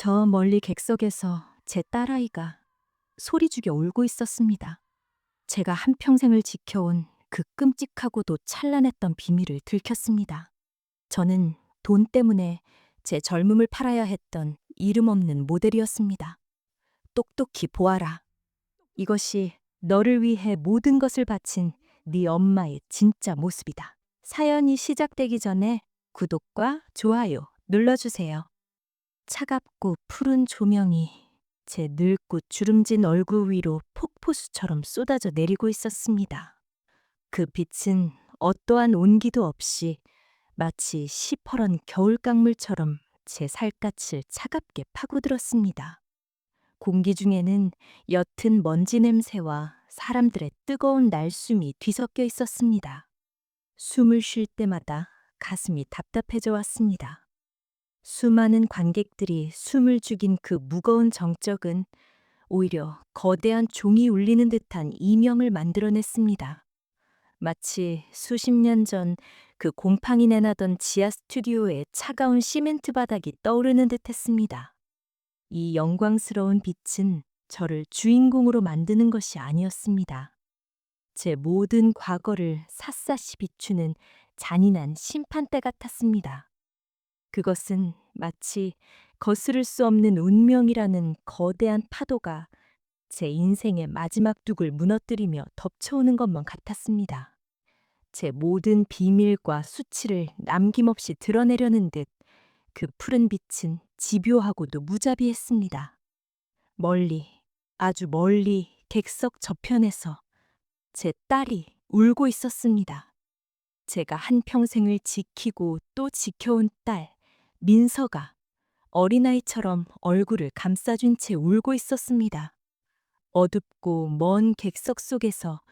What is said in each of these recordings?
저 멀리 객석에서 제 딸아이가 소리 죽여 울고 있었습니다. 제가 한평생을 지켜온 그 끔찍하고도 찬란했던 비밀을 들켰습니다. 저는 돈 때문에 제 젊음을 팔아야 했던 이름 없는 모델이었습니다. 똑똑히 보아라. 이것이 너를 위해 모든 것을 바친 네 엄마의 진짜 모습이다. 사연이 시작되기 전에 구독과 좋아요 눌러주세요. 차갑고 푸른 조명이 제 늙고 주름진 얼굴 위로 폭포수처럼 쏟아져 내리고 있었습니다. 그 빛은 어떠한 온기도 없이 마치 시퍼런 겨울강물처럼 제 살갗을 차갑게 파고들었습니다. 공기 중에는 옅은 먼지 냄새와 사람들의 뜨거운 날숨이 뒤섞여 있었습니다. 숨을 쉴 때마다 가슴이 답답해져 왔습니다. 수많은 관객들이 숨을 죽인 그 무거운 정적은 오히려 거대한 종이 울리는 듯한 이명을 만들어냈습니다. 마치 수십 년 전 그 곰팡이 내나던 지하 스튜디오의 차가운 시멘트 바닥이 떠오르는 듯 했습니다. 이 영광스러운 빛은 저를 주인공으로 만드는 것이 아니었습니다. 제 모든 과거를 샅샅이 비추는 잔인한 심판대 같았습니다. 그것은 마치 거스를 수 없는 운명이라는 거대한 파도가 제 인생의 마지막 둑을 무너뜨리며 덮쳐오는 것만 같았습니다. 제 모든 비밀과 수치를 남김없이 드러내려는 듯 그 푸른 빛은 집요하고도 무자비했습니다. 멀리, 아주 멀리 객석 저편에서 제 딸이 울고 있었습니다. 제가 한평생을 지키고 또 지켜온 딸, 민서가 어린아이처럼 얼굴을 감싸준 채 울고 있었습니다. 어둡고 먼 객석 속에서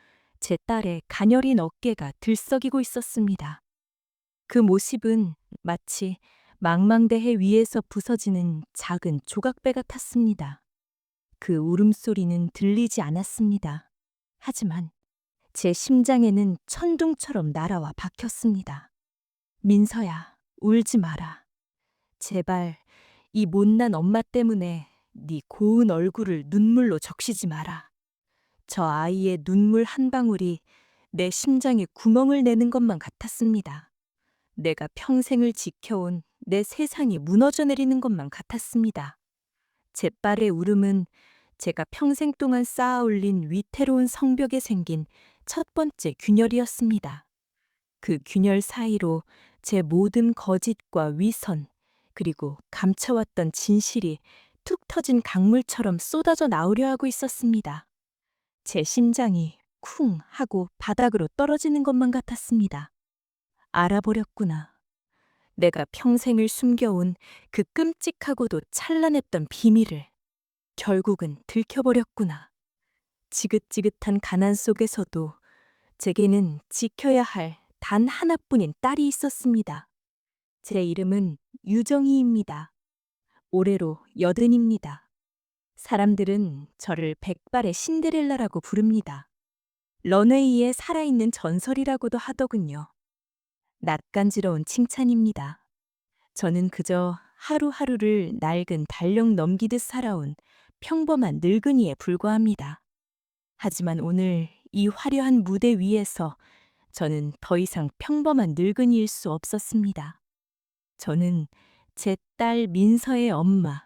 제 딸의 가녀린 어깨가 들썩이고 있었습니다. 그 모습은 마치 망망대해 위에서 부서지는 작은 조각배 같았습니다. 그 울음소리는 들리지 않았습니다. 하지만 제 심장에는 천둥처럼 날아와 박혔습니다. 민서야, 울지 마라. 제발 이 못난 엄마 때문에 네 고운 얼굴을 눈물로 적시지 마라. 저 아이의 눈물 한 방울이 내 심장에 구멍을 내는 것만 같았습니다. 내가 평생을 지켜온 내 세상이 무너져 내리는 것만 같았습니다. 제 딸의 울음은 제가 평생 동안 쌓아 올린 위태로운 성벽에 생긴 첫 번째 균열이었습니다. 그 균열 사이로 제 모든 거짓과 위선, 그리고 감춰왔던 진실이 툭 터진 강물처럼 쏟아져 나오려 하고 있었습니다. 제 심장이 쿵 하고 바닥으로 떨어지는 것만 같았습니다. 알아버렸구나. 내가 평생을 숨겨온 그 끔찍하고도 찬란했던 비밀을 결국은 들켜버렸구나. 지긋지긋한 가난 속에서도 제게는 지켜야 할 단 하나뿐인 딸이 있었습니다. 제 이름은 유정희입니다. 올해로 80입니다. 사람들은 저를 백발의 신데렐라라고 부릅니다. 런웨이에 살아있는 전설이라고도 하더군요. 낯간지러운 칭찬입니다. 저는 그저 하루하루를 낡은 달력 넘기듯 살아온 평범한 늙은이에 불과합니다. 하지만 오늘 이 화려한 무대 위에서 저는 더 이상 평범한 늙은이일 수 없었습니다. 저는 제 딸 민서의 엄마,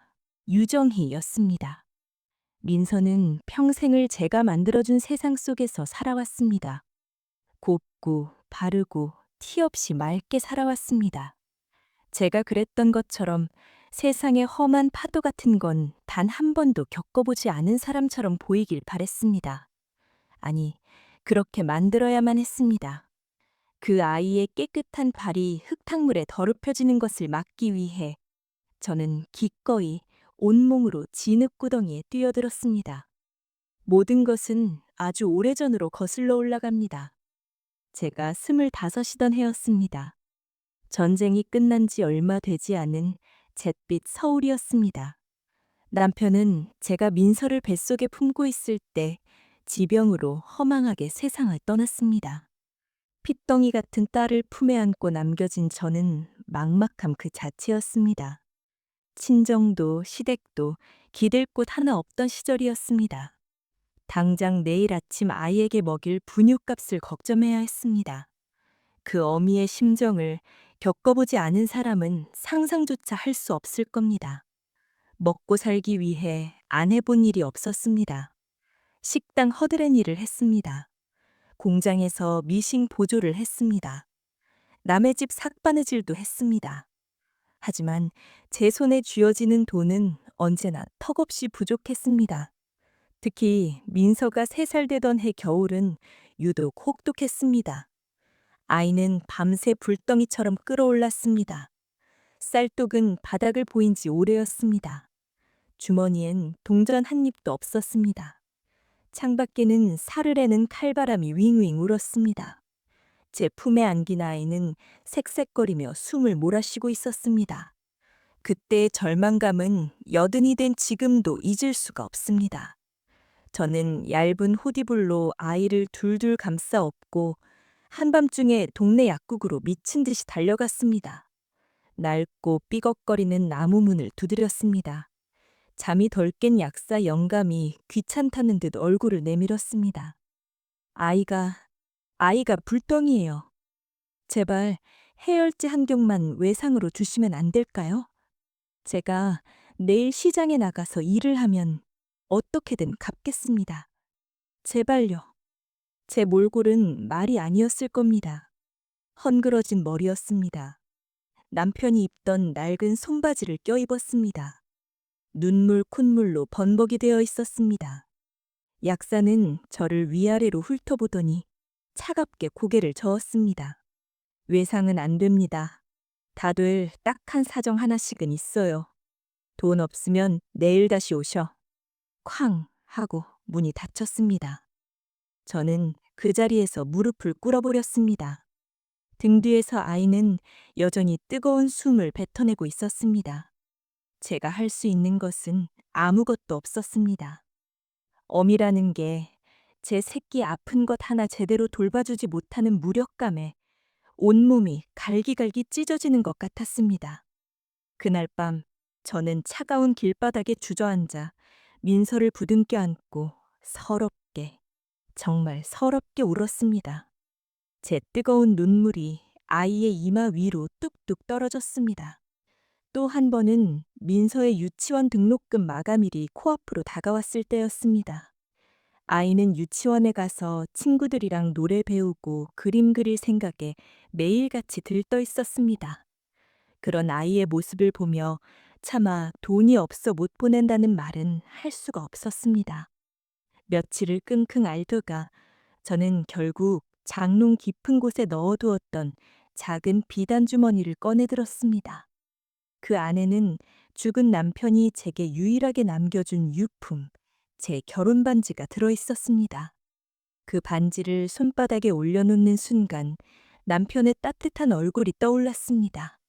유정희였습니다. 민서는 평생을 제가 만들어준 세상 속에서 살아왔습니다. 곱고 바르고 티 없이 맑게 살아왔습니다. 제가 그랬던 것처럼 세상의 험한 파도 같은 건 단 한 번도 겪어보지 않은 사람처럼 보이길 바랬습니다. 아니, 그렇게 만들어야만 했습니다. 그 아이의 깨끗한 발이 흙탕물에 더럽혀지는 것을 막기 위해 저는 기꺼이 온몸으로 진흙구덩이에 뛰어들었습니다. 모든 것은 아주 오래전으로 거슬러 올라갑니다. 제가 25이던 해였습니다. 전쟁이 끝난 지 얼마 되지 않은 잿빛 서울이었습니다. 남편은 제가 민서를 뱃속에 품고 있을 때 지병으로 허망하게 세상을 떠났습니다. 핏덩이 같은 딸을 품에 안고 남겨진 저는 막막함 그 자체였습니다. 친정도 시댁도 기댈 곳 하나 없던 시절이었습니다. 당장 내일 아침 아이에게 먹일 분유값을 걱정해야 했습니다. 그 어미의 심정을 겪어보지 않은 사람은 상상조차 할 수 없을 겁니다. 먹고 살기 위해 안 해본 일이 없었습니다. 식당 허드렛 일을 했습니다. 공장에서 미싱 보조를 했습니다. 남의 집 삭바느질도 했습니다. 하지만 제 손에 쥐어지는 돈은 언제나 턱없이 부족했습니다. 특히 민서가 3살 되던 해 겨울은 유독 혹독했습니다. 아이는 밤새 불덩이처럼 끓어올랐습니다. 쌀독은 바닥을 보인 지 오래였습니다. 주머니엔 동전 한 입도 없었습니다. 창밖에는 사르르는 칼바람이 윙윙 울었습니다. 제 품에 안긴 아이는 색색거리며 숨을 몰아쉬고 있었습니다. 그때의 절망감은 여든이 된 지금도 잊을 수가 없습니다. 저는 얇은 호디불로 아이를 둘둘 감싸 업고 한밤중에 동네 약국으로 미친 듯이 달려갔습니다. 낡고 삐걱거리는 나무 문을 두드렸습니다. 잠이 덜 깬 약사 영감이 귀찮다는 듯 얼굴을 내밀었습니다. 아이가 불덩이에요. 제발 해열제 한 경만 외상으로 주시면 안 될까요? 제가 내일 시장에 나가서 일을 하면 어떻게든 갚겠습니다. 제발요. 제 몰골은 말이 아니었을 겁니다. 헝그러진 머리였습니다. 남편이 입던 낡은 손바지를 껴입었습니다. 눈물 콧물로 번복이 되어 있었습니다. 약사는 저를 위아래로 훑어보더니 차갑게 고개를 저었습니다. 외상은 안 됩니다. 다들 딱 한 사정 하나씩은 있어요. 돈 없으면 내일 다시 오셔. 쾅 하고 문이 닫혔습니다. 저는 그 자리에서 무릎을 꿇어버렸습니다. 등 뒤에서 아이는 여전히 뜨거운 숨을 뱉어내고 있었습니다. 제가 할 수 있는 것은 아무것도 없었습니다. 어미라는 게 제 새끼 아픈 것 하나 제대로 돌봐주지 못하는 무력감에 온몸이 갈기갈기 찢어지는 것 같았습니다. 그날 밤 저는 차가운 길바닥에 주저앉아 민서를 부둥켜 안고 서럽게, 정말 서럽게 울었습니다. 제 뜨거운 눈물이 아이의 이마 위로 뚝뚝 떨어졌습니다. 또 한 번은 민서의 유치원 등록금 마감일이 코앞으로 다가왔을 때였습니다. 아이는 유치원에 가서 친구들이랑 노래 배우고 그림 그릴 생각에 매일같이 들떠 있었습니다. 그런 아이의 모습을 보며 차마 돈이 없어 못 보낸다는 말은 할 수가 없었습니다. 며칠을 끙끙 앓다가 저는 결국 장롱 깊은 곳에 넣어두었던 작은 비단 주머니를 꺼내들었습니다. 그 안에는 죽은 남편이 제게 유일하게 남겨준 유품, 제 결혼 반지가 들어 있었습니다. 그 반지를 손바닥에 올려놓는 순간 남편의 따뜻한 얼굴이 떠올랐습니다.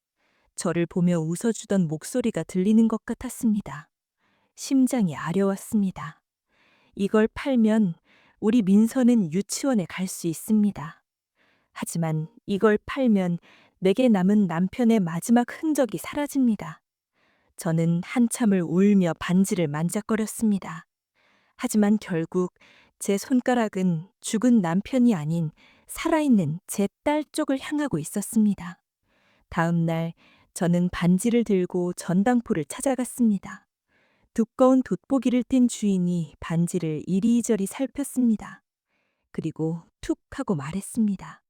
저를 보며 웃어주던 목소리가 들리는 것 같았습니다. 심장이 아려왔습니다. 이걸 팔면 우리 민서는 유치원에 갈 수 있습니다. 하지만 이걸 팔면 내게 남은 남편의 마지막 흔적이 사라집니다. 저는 한참을 울며 반지를 만작거렸습니다. 하지만 결국 제 손가락은 죽은 남편이 아닌 살아있는 제 딸 쪽을 향하고 있었습니다. 다음 날 저는 반지를 들고 전당포를 찾아갔습니다. 두꺼운 돋보기를 뗀 주인이 반지를 이리저리 살폈습니다. 그리고 툭 하고 말했습니다.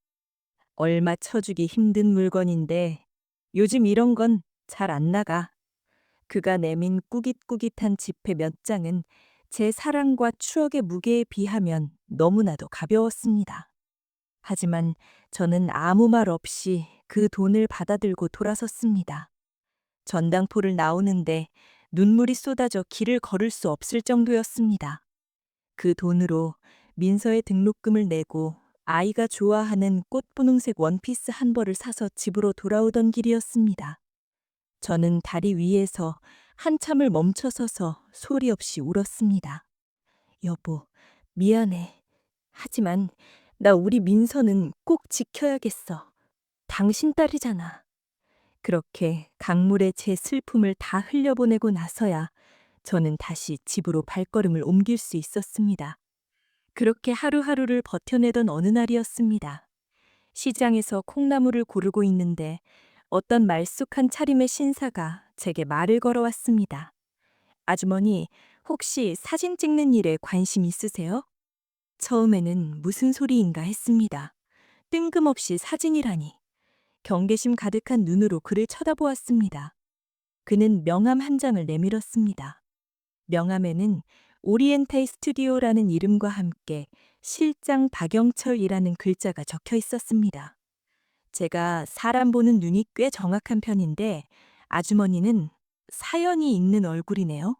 얼마 쳐주기 힘든 물건인데 요즘 이런 건 잘 안 나가. 그가 내민 꾸깃꾸깃한 지폐 몇 장은 제 사랑과 추억의 무게에 비하면 너무나도 가벼웠습니다. 하지만 저는 아무 말 없이 그 돈을 받아들고 돌아섰습니다. 전당포를 나오는데 눈물이 쏟아져 길을 걸을 수 없을 정도였습니다. 그 돈으로 민서의 등록금을 내고 아이가 좋아하는 꽃분홍색 원피스 한 벌을 사서 집으로 돌아오던 길이었습니다. 저는 다리 위에서 한참을 멈춰서서 소리 없이 울었습니다. 여보, 미안해. 하지만 나 우리 민서는 꼭 지켜야겠어. 당신 딸이잖아. 그렇게 강물에 제 슬픔을 다 흘려보내고 나서야 저는 다시 집으로 발걸음을 옮길 수 있었습니다. 그렇게 하루하루를 버텨내던 어느 날이었습니다. 시장에서 콩나물을 고르고 있는데 어떤 말쑥한 차림의 신사가 제게 말을 걸어왔습니다. 아주머니, 혹시 사진 찍는 일에 관심 있으세요? 처음에는 무슨 소리인가 했습니다. 뜬금없이 사진이라니. 경계심 가득한 눈으로 그를 쳐다보았습니다. 그는 명함 한 장을 내밀었습니다. 명함에는 오리엔탈 스튜디오라는 이름과 함께 실장 박영철이라는 글자가 적혀 있었습니다. 제가 사람 보는 눈이 꽤 정확한 편인데 아주머니는 사연이 있는 얼굴이네요.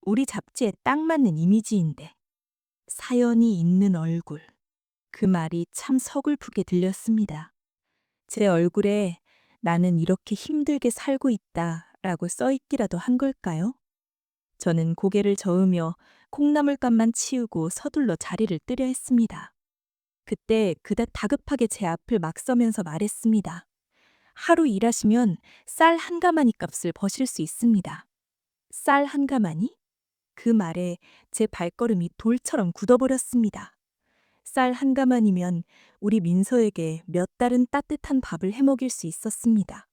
우리 잡지에 딱 맞는 이미지인데. 사연이 있는 얼굴. 그 말이 참 서글프게 들렸습니다. 제 얼굴에 나는 이렇게 힘들게 살고 있다라고 써있기라도 한 걸까요? 저는 고개를 저으며 콩나물감만 치우고 서둘러 자리를 뜨려 했습니다. 그때 그다 다급하게 제 앞을 막 서면서 말했습니다. 하루 일하시면 쌀 한 가마니 값을 버실 수 있습니다. 쌀 한 가마니? 그 말에 제 발걸음이 돌처럼 굳어버렸습니다. 쌀 한 가마니면 우리 민서에게 몇 달은 따뜻한 밥을 해먹일 수 있었습니다.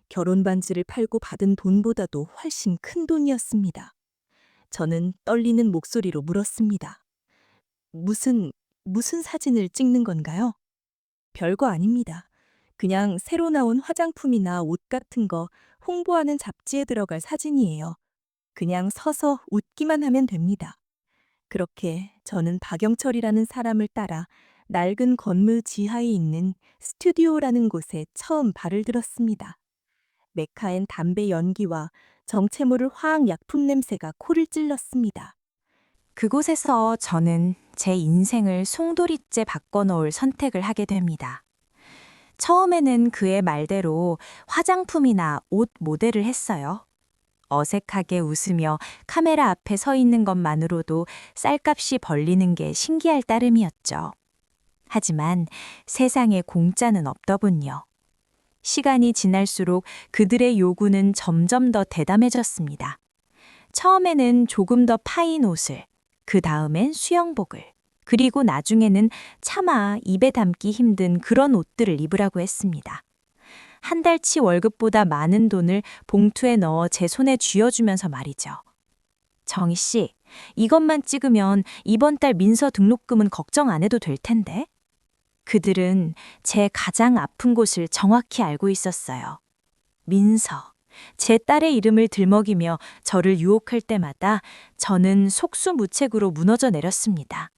결혼 반지를 팔고 받은 돈보다도 훨씬 큰 돈이었습니다. 저는 떨리는 목소리로 물었습니다. 무슨 사진을 찍는 건가요? 별거 아닙니다. 그냥 새로 나온 화장품이나 옷 같은 거 홍보하는 잡지에 들어갈 사진이에요. 그냥 서서 웃기만 하면 됩니다. 그렇게 저는 박영철이라는 사람을 따라 낡은 건물 지하에 있는 스튜디오라는 곳에 처음 발을 들었습니다. 메카엔 담배 연기와 정체모를 화학 약품 냄새가 코를 찔렀습니다. 그곳에서 저는 제 인생을 송두리째 바꿔놓을 선택을 하게 됩니다. 처음에는 그의 말대로 화장품이나 옷 모델을 했어요. 어색하게 웃으며 카메라 앞에 서 있는 것만으로도 쌀값이 벌리는 게 신기할 따름이었죠. 하지만 세상에 공짜는 없더군요. 시간이 지날수록 그들의 요구는 점점 더 대담해졌습니다. 처음에는 조금 더 파인 옷을, 그 다음엔 수영복을, 그리고 나중에는 차마 입에 담기 힘든 그런 옷들을 입으라고 했습니다. 한 달치 월급보다 많은 돈을 봉투에 넣어 제 손에 쥐어주면서 말이죠. 정희 씨, 이것만 찍으면 이번 달 민서 등록금은 걱정 안 해도 될 텐데. 그들은 제 가장 아픈 곳을 정확히 알고 있었어요. 민서. 제 딸의 이름을 들먹이며 저를 유혹할 때마다 저는 속수무책으로 무너져 내렸습니다.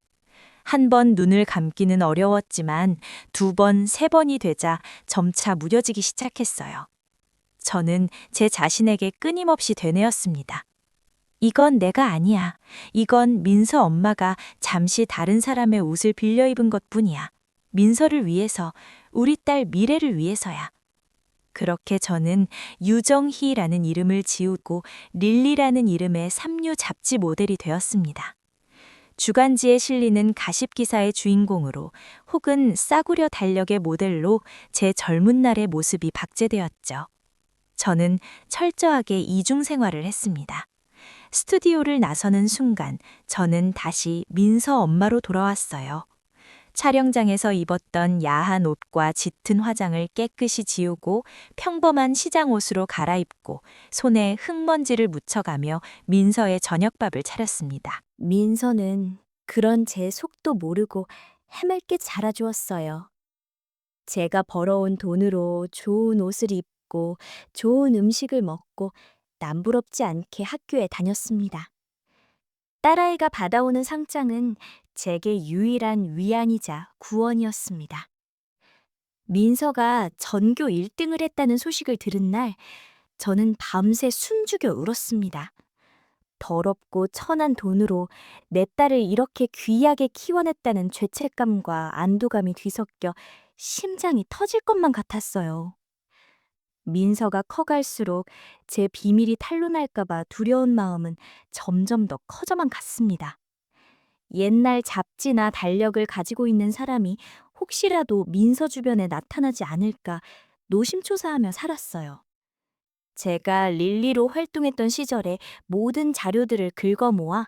한 번 눈을 감기는 어려웠지만 두 번, 세 번이 되자 점차 무뎌지기 시작했어요. 저는 제 자신에게 끊임없이 되뇌었습니다. 이건 내가 아니야. 이건 민서 엄마가 잠시 다른 사람의 옷을 빌려 입은 것뿐이야. 민서를 위해서, 우리 딸 미래를 위해서야. 그렇게 저는 유정희라는 이름을 지우고 릴리라는 이름의 삼류 잡지 모델이 되었습니다. 주간지에 실리는 가십 기사의 주인공으로 혹은 싸구려 달력의 모델로 제 젊은 날의 모습이 박제되었죠. 저는 철저하게 이중 생활을 했습니다. 스튜디오를 나서는 순간 저는 다시 민서 엄마로 돌아왔어요. 촬영장에서 입었던 야한 옷과 짙은 화장을 깨끗이 지우고 평범한 시장 옷으로 갈아입고 손에 흙먼지를 묻혀가며 민서의 저녁밥을 차렸습니다. 민서는 그런 제 속도 모르고 해맑게 자라주었어요. 제가 벌어온 돈으로 좋은 옷을 입고 좋은 음식을 먹고 남부럽지 않게 학교에 다녔습니다. 딸아이가 받아오는 상장은 제게 유일한 위안이자 구원이었습니다. 민서가 전교 1등을 했다는 소식을 들은 날, 저는 밤새 숨죽여 울었습니다. 더럽고 천한 돈으로 내 딸을 이렇게 귀하게 키워냈다는 죄책감과 안도감이 뒤섞여 심장이 터질 것만 같았어요. 민서가 커갈수록 제 비밀이 탄로날까봐 두려운 마음은 점점 더 커져만 갔습니다. 옛날 잡지나 달력을 가지고 있는 사람이 혹시라도 민서 주변에 나타나지 않을까 노심초사하며 살았어요. 제가 릴리로 활동했던 시절에 모든 자료들을 긁어 모아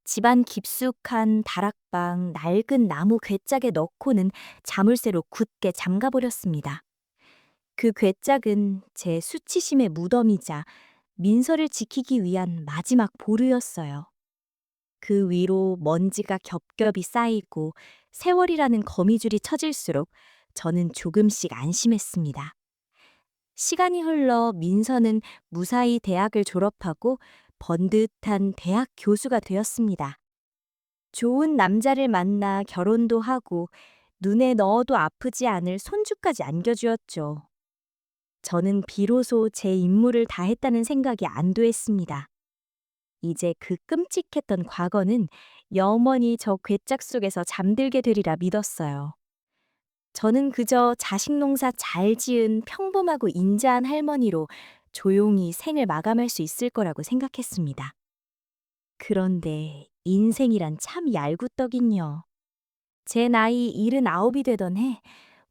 집안 깊숙한 다락방 낡은 나무 괴짝에 넣고는 자물쇠로 굳게 잠가버렸습니다. 그 괴짝은 제 수치심의 무덤이자 민서를 지키기 위한 마지막 보루였어요. 그 위로 먼지가 겹겹이 쌓이고 세월이라는 거미줄이 쳐질수록 저는 조금씩 안심했습니다. 시간이 흘러 민서는 무사히 대학을 졸업하고 번듯한 대학 교수가 되었습니다. 좋은 남자를 만나 결혼도 하고 눈에 넣어도 아프지 않을 손주까지 안겨주었죠. 저는 비로소 제 임무를 다했다는 생각이 안도했습니다. 이제 그 끔찍했던 과거는 영원히 저 괴짝 속에서 잠들게 되리라 믿었어요. 저는 그저 자식 농사 잘 지은 평범하고 인자한 할머니로 조용히 생을 마감할 수 있을 거라고 생각했습니다. 그런데 인생이란 참 얄궂더긴요. 제 나이 79이 되던 해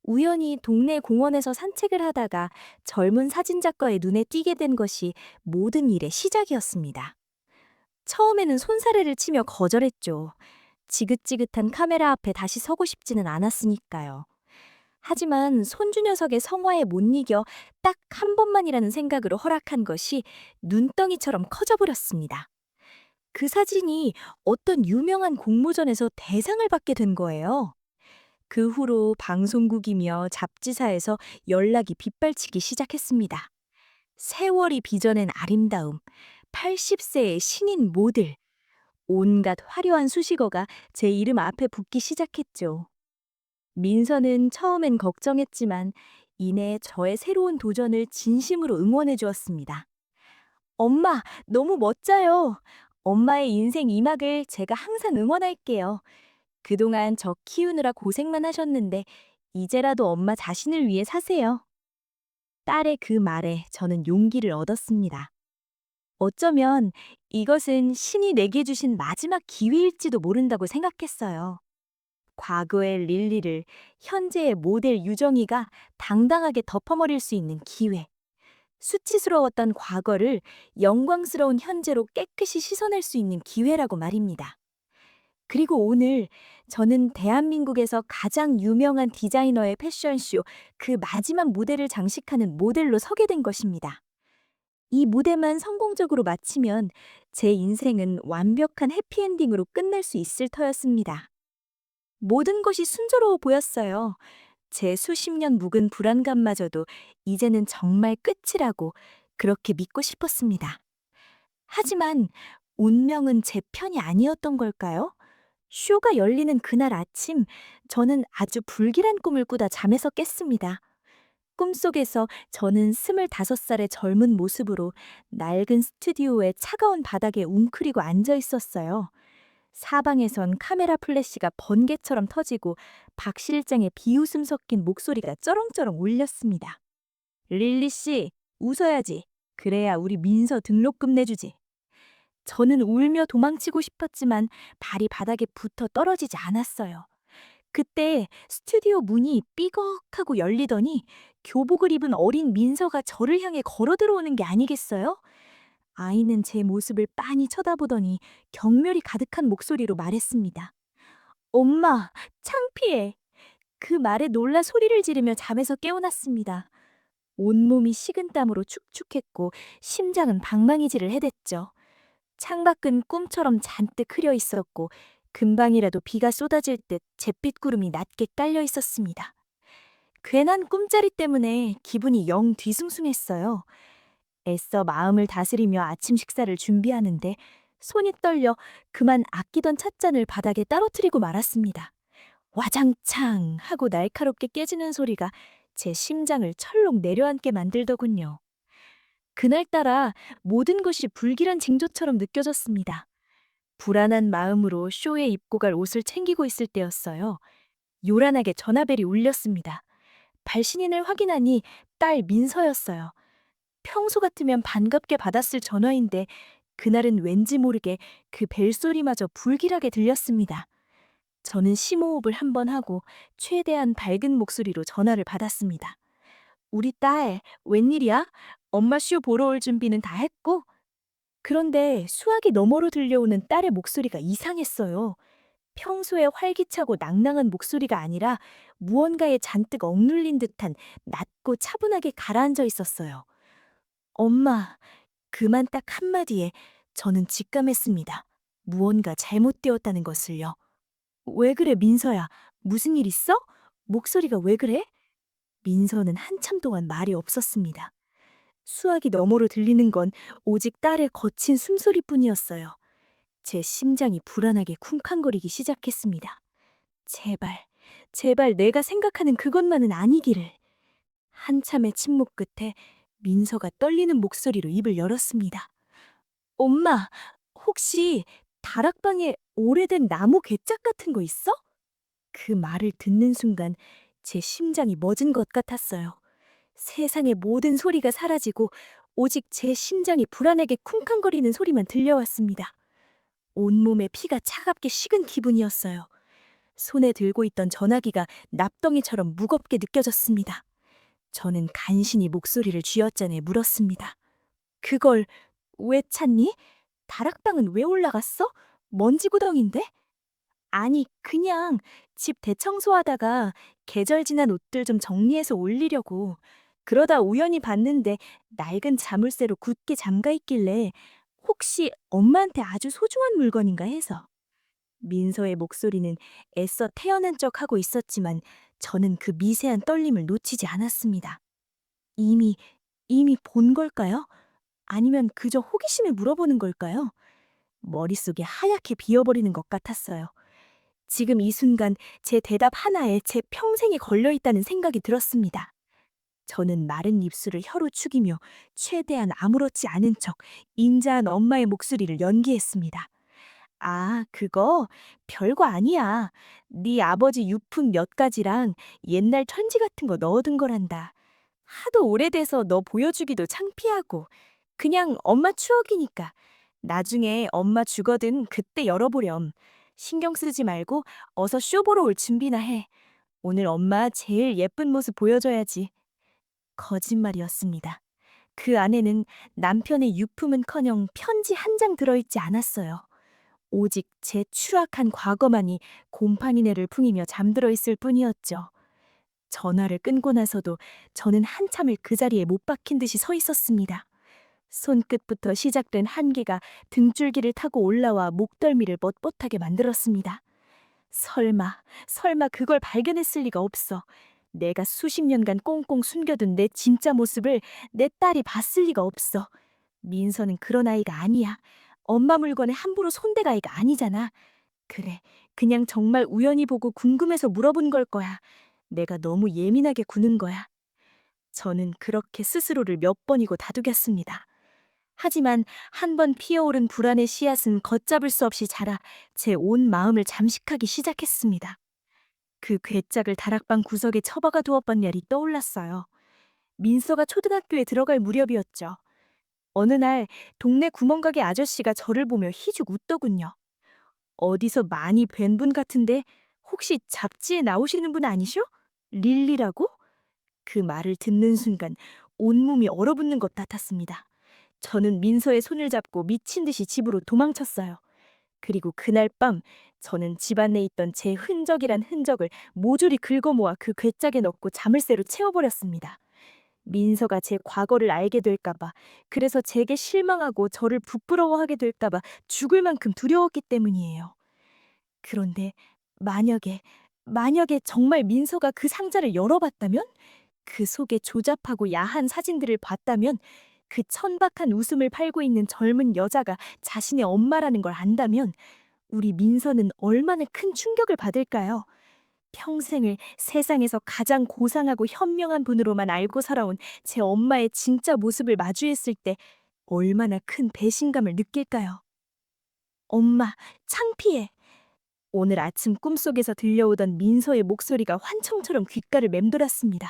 우연히 동네 공원에서 산책을 하다가 젊은 사진작가의 눈에 띄게 된 것이 모든 일의 시작이었습니다. 처음에는 손사래를 치며 거절했죠. 지긋지긋한 카메라 앞에 다시 서고 싶지는 않았으니까요. 하지만 손주 녀석의 성화에 못 이겨 딱 한 번만이라는 생각으로 허락한 것이 눈덩이처럼 커져버렸습니다. 그 사진이 어떤 유명한 공모전에서 대상을 받게 된 거예요. 그 후로 방송국이며 잡지사에서 연락이 빗발치기 시작했습니다. 세월이 빚어낸 아름다움, 80세의 신인 모델, 온갖 화려한 수식어가 제 이름 앞에 붙기 시작했죠. 민서는 처음엔 걱정했지만 이내 저의 새로운 도전을 진심으로 응원해 주었습니다. 엄마, 너무 멋져요. 엄마의 인생 이막을 제가 항상 응원할게요. 그동안 저 키우느라 고생만 하셨는데 이제라도 엄마 자신을 위해 사세요. 딸의 그 말에 저는 용기를 얻었습니다. 어쩌면 이것은 신이 내게 주신 마지막 기회일지도 모른다고 생각했어요. 과거의 릴리를 현재의 모델 유정이가 당당하게 덮어버릴 수 있는 기회. 수치스러웠던 과거를 영광스러운 현재로 깨끗이 씻어낼 수 있는 기회라고 말입니다. 그리고 오늘 저는 대한민국에서 가장 유명한 디자이너의 패션쇼 그 마지막 무대를 장식하는 모델로 서게 된 것입니다. 이 무대만 성공적으로 마치면 제 인생은 완벽한 해피엔딩으로 끝날 수 있을 터였습니다. 모든 것이 순조로워 보였어요. 제 수십 년 묵은 불안감마저도 이제는 정말 끝이라고 그렇게 믿고 싶었습니다. 하지만 운명은 제 편이 아니었던 걸까요? 쇼가 열리는 그날 아침, 저는 아주 불길한 꿈을 꾸다 잠에서 깼습니다. 꿈속에서 저는 25살의 젊은 모습으로 낡은 스튜디오의 차가운 바닥에 웅크리고 앉아 있었어요. 사방에선 카메라 플래시가 번개처럼 터지고 박 실장의 비웃음 섞인 목소리가 쩌렁쩌렁 울렸습니다. 릴리 씨, 웃어야지. 그래야 우리 민서 등록금 내주지. 저는 울며 도망치고 싶었지만 발이 바닥에 붙어 떨어지지 않았어요. 그때 스튜디오 문이 삐걱하고 열리더니 교복을 입은 어린 민서가 저를 향해 걸어 들어오는 게 아니겠어요? 아이는 제 모습을 빤히 쳐다보더니 경멸이 가득한 목소리로 말했습니다. 엄마, 창피해. 그 말에 놀라 소리를 지르며 잠에서 깨어났습니다. 온몸이 식은땀으로 축축했고 심장은 방망이질을 해댔죠. 창밖은 꿈처럼 잔뜩 흐려 있었고 금방이라도 비가 쏟아질 듯 잿빛 구름이 낮게 깔려 있었습니다. 괜한 꿈자리 때문에 기분이 영 뒤숭숭했어요. 애써 마음을 다스리며 아침 식사를 준비하는데 손이 떨려 그만 아끼던 찻잔을 바닥에 떨어뜨리고 말았습니다. 와장창 하고 날카롭게 깨지는 소리가 제 심장을 철렁 내려앉게 만들더군요. 그날따라 모든 것이 불길한 징조처럼 느껴졌습니다. 불안한 마음으로 쇼에 입고 갈 옷을 챙기고 있을 때였어요. 요란하게 전화벨이 울렸습니다. 발신인을 확인하니 딸 민서였어요. 평소 같으면 반갑게 받았을 전화인데 그날은 왠지 모르게 그 벨소리마저 불길하게 들렸습니다. 저는 심호흡을 한번 하고 최대한 밝은 목소리로 전화를 받았습니다. 우리 딸, 웬일이야? 엄마 쇼 보러 올 준비는 다 했고? 그런데 수화기 너머로 들려오는 딸의 목소리가 이상했어요. 평소에 활기차고 낭낭한 목소리가 아니라 무언가에 잔뜩 억눌린 듯한 낮고 차분하게 가라앉아 있었어요. 엄마, 그만 딱 한마디에 저는 직감했습니다. 무언가 잘못되었다는 것을요. 왜 그래, 민서야? 무슨 일 있어? 목소리가 왜 그래? 민서는 한참 동안 말이 없었습니다. 수화기 너머로 들리는 건 오직 딸의 거친 숨소리뿐이었어요. 제 심장이 불안하게 쿵쾅거리기 시작했습니다. 제발, 제발 내가 생각하는 그것만은 아니기를. 한참의 침묵 끝에 민서가 떨리는 목소리로 입을 열었습니다. 엄마, 혹시 다락방에 오래된 나무 괴짝 같은 거 있어? 그 말을 듣는 순간 제 심장이 멎은 것 같았어요. 세상의 모든 소리가 사라지고 오직 제 심장이 불안하게 쿵쾅거리는 소리만 들려왔습니다. 온몸에 피가 차갑게 식은 기분이었어요. 손에 들고 있던 전화기가 납덩이처럼 무겁게 느껴졌습니다. 저는 간신히 목소리를 쥐어짜내 물었습니다. 그걸 왜 찾니? 다락방은 왜 올라갔어? 먼지 구덩인데? 아니, 그냥 집 대청소하다가 계절 지난 옷들 좀 정리해서 올리려고. 그러다 우연히 봤는데 낡은 자물쇠로 굳게 잠가 있길래 혹시 엄마한테 아주 소중한 물건인가 해서. 민서의 목소리는 애써 태어난 척 하고 있었지만 저는 그 미세한 떨림을 놓치지 않았습니다. 이미, 이미 본 걸까요? 아니면 그저 호기심에 물어보는 걸까요? 머릿속이 하얗게 비어버리는 것 같았어요. 지금 이 순간 제 대답 하나에 제 평생이 걸려있다는 생각이 들었습니다. 저는 마른 입술을 혀로 축이며 최대한 아무렇지 않은 척 인자한 엄마의 목소리를 연기했습니다. 아, 그거 별거 아니야. 네 아버지 유품 몇 가지랑 옛날 천지 같은 거 넣어둔 거란다. 하도 오래돼서 너 보여주기도 창피하고 그냥 엄마 추억이니까 나중에 엄마 주거든 그때 열어보렴. 신경 쓰지 말고 어서 쇼 보러 올 준비나 해. 오늘 엄마 제일 예쁜 모습 보여줘야지. 거짓말이었습니다. 그 안에는 남편의 유품은커녕 편지 한 장 들어있지 않았어요. 오직 제 추락한 과거만이 곰팡이내를 풍기며 잠들어 있을 뿐이었죠. 전화를 끊고 나서도 저는 한참을 그 자리에 못 박힌 듯이 서 있었습니다. 손끝부터 시작된 한기가 등줄기를 타고 올라와 목덜미를 뻣뻣하게 만들었습니다. 설마 그걸 발견했을 리가 없어. 내가 수십 년간 꽁꽁 숨겨둔 내 진짜 모습을 내 딸이 봤을 리가 없어. 민서는 그런 아이가 아니야. 엄마 물건에 함부로 손댈 아이가 아니잖아. 그래, 그냥 정말 우연히 보고 궁금해서 물어본 걸 거야. 내가 너무 예민하게 구는 거야. 저는 그렇게 스스로를 몇 번이고 다독였습니다. 하지만 한 번 피어오른 불안의 씨앗은 걷잡을 수 없이 자라 제 온 마음을 잠식하기 시작했습니다. 그 괴짝을 다락방 구석에 처박아 두었던 날이 떠올랐어요. 민서가 초등학교에 들어갈 무렵이었죠. 어느 날 동네 구멍가게 아저씨가 저를 보며 희죽 웃더군요. 어디서 많이 뵌 분 같은데 혹시 잡지에 나오시는 분 아니셔? 릴리라고? 그 말을 듣는 순간 온몸이 얼어붙는 것 같았습니다. 저는 민서의 손을 잡고 미친 듯이 집으로 도망쳤어요. 그리고 그날 밤 저는 집안에 있던 제 흔적이란 흔적을 모조리 긁어모아 그 괴짝에 넣고 자물쇠로 채워버렸습니다. 민서가 제 과거를 알게 될까봐, 그래서 제게 실망하고 저를 부끄러워하게 될까봐 죽을 만큼 두려웠기 때문이에요. 그런데 만약에 정말 민서가 그 상자를 열어봤다면? 그 속에 조잡하고 야한 사진들을 봤다면? 그 천박한 웃음을 팔고 있는 젊은 여자가 자신의 엄마라는 걸 안다면? 우리 민서는 얼마나 큰 충격을 받을까요? 평생을 세상에서 가장 고상하고 현명한 분으로만 알고 살아온 제 엄마의 진짜 모습을 마주했을 때 얼마나 큰 배신감을 느낄까요? 엄마, 창피해. 오늘 아침 꿈속에서 들려오던 민서의 목소리가 환청처럼 귓가를 맴돌았습니다.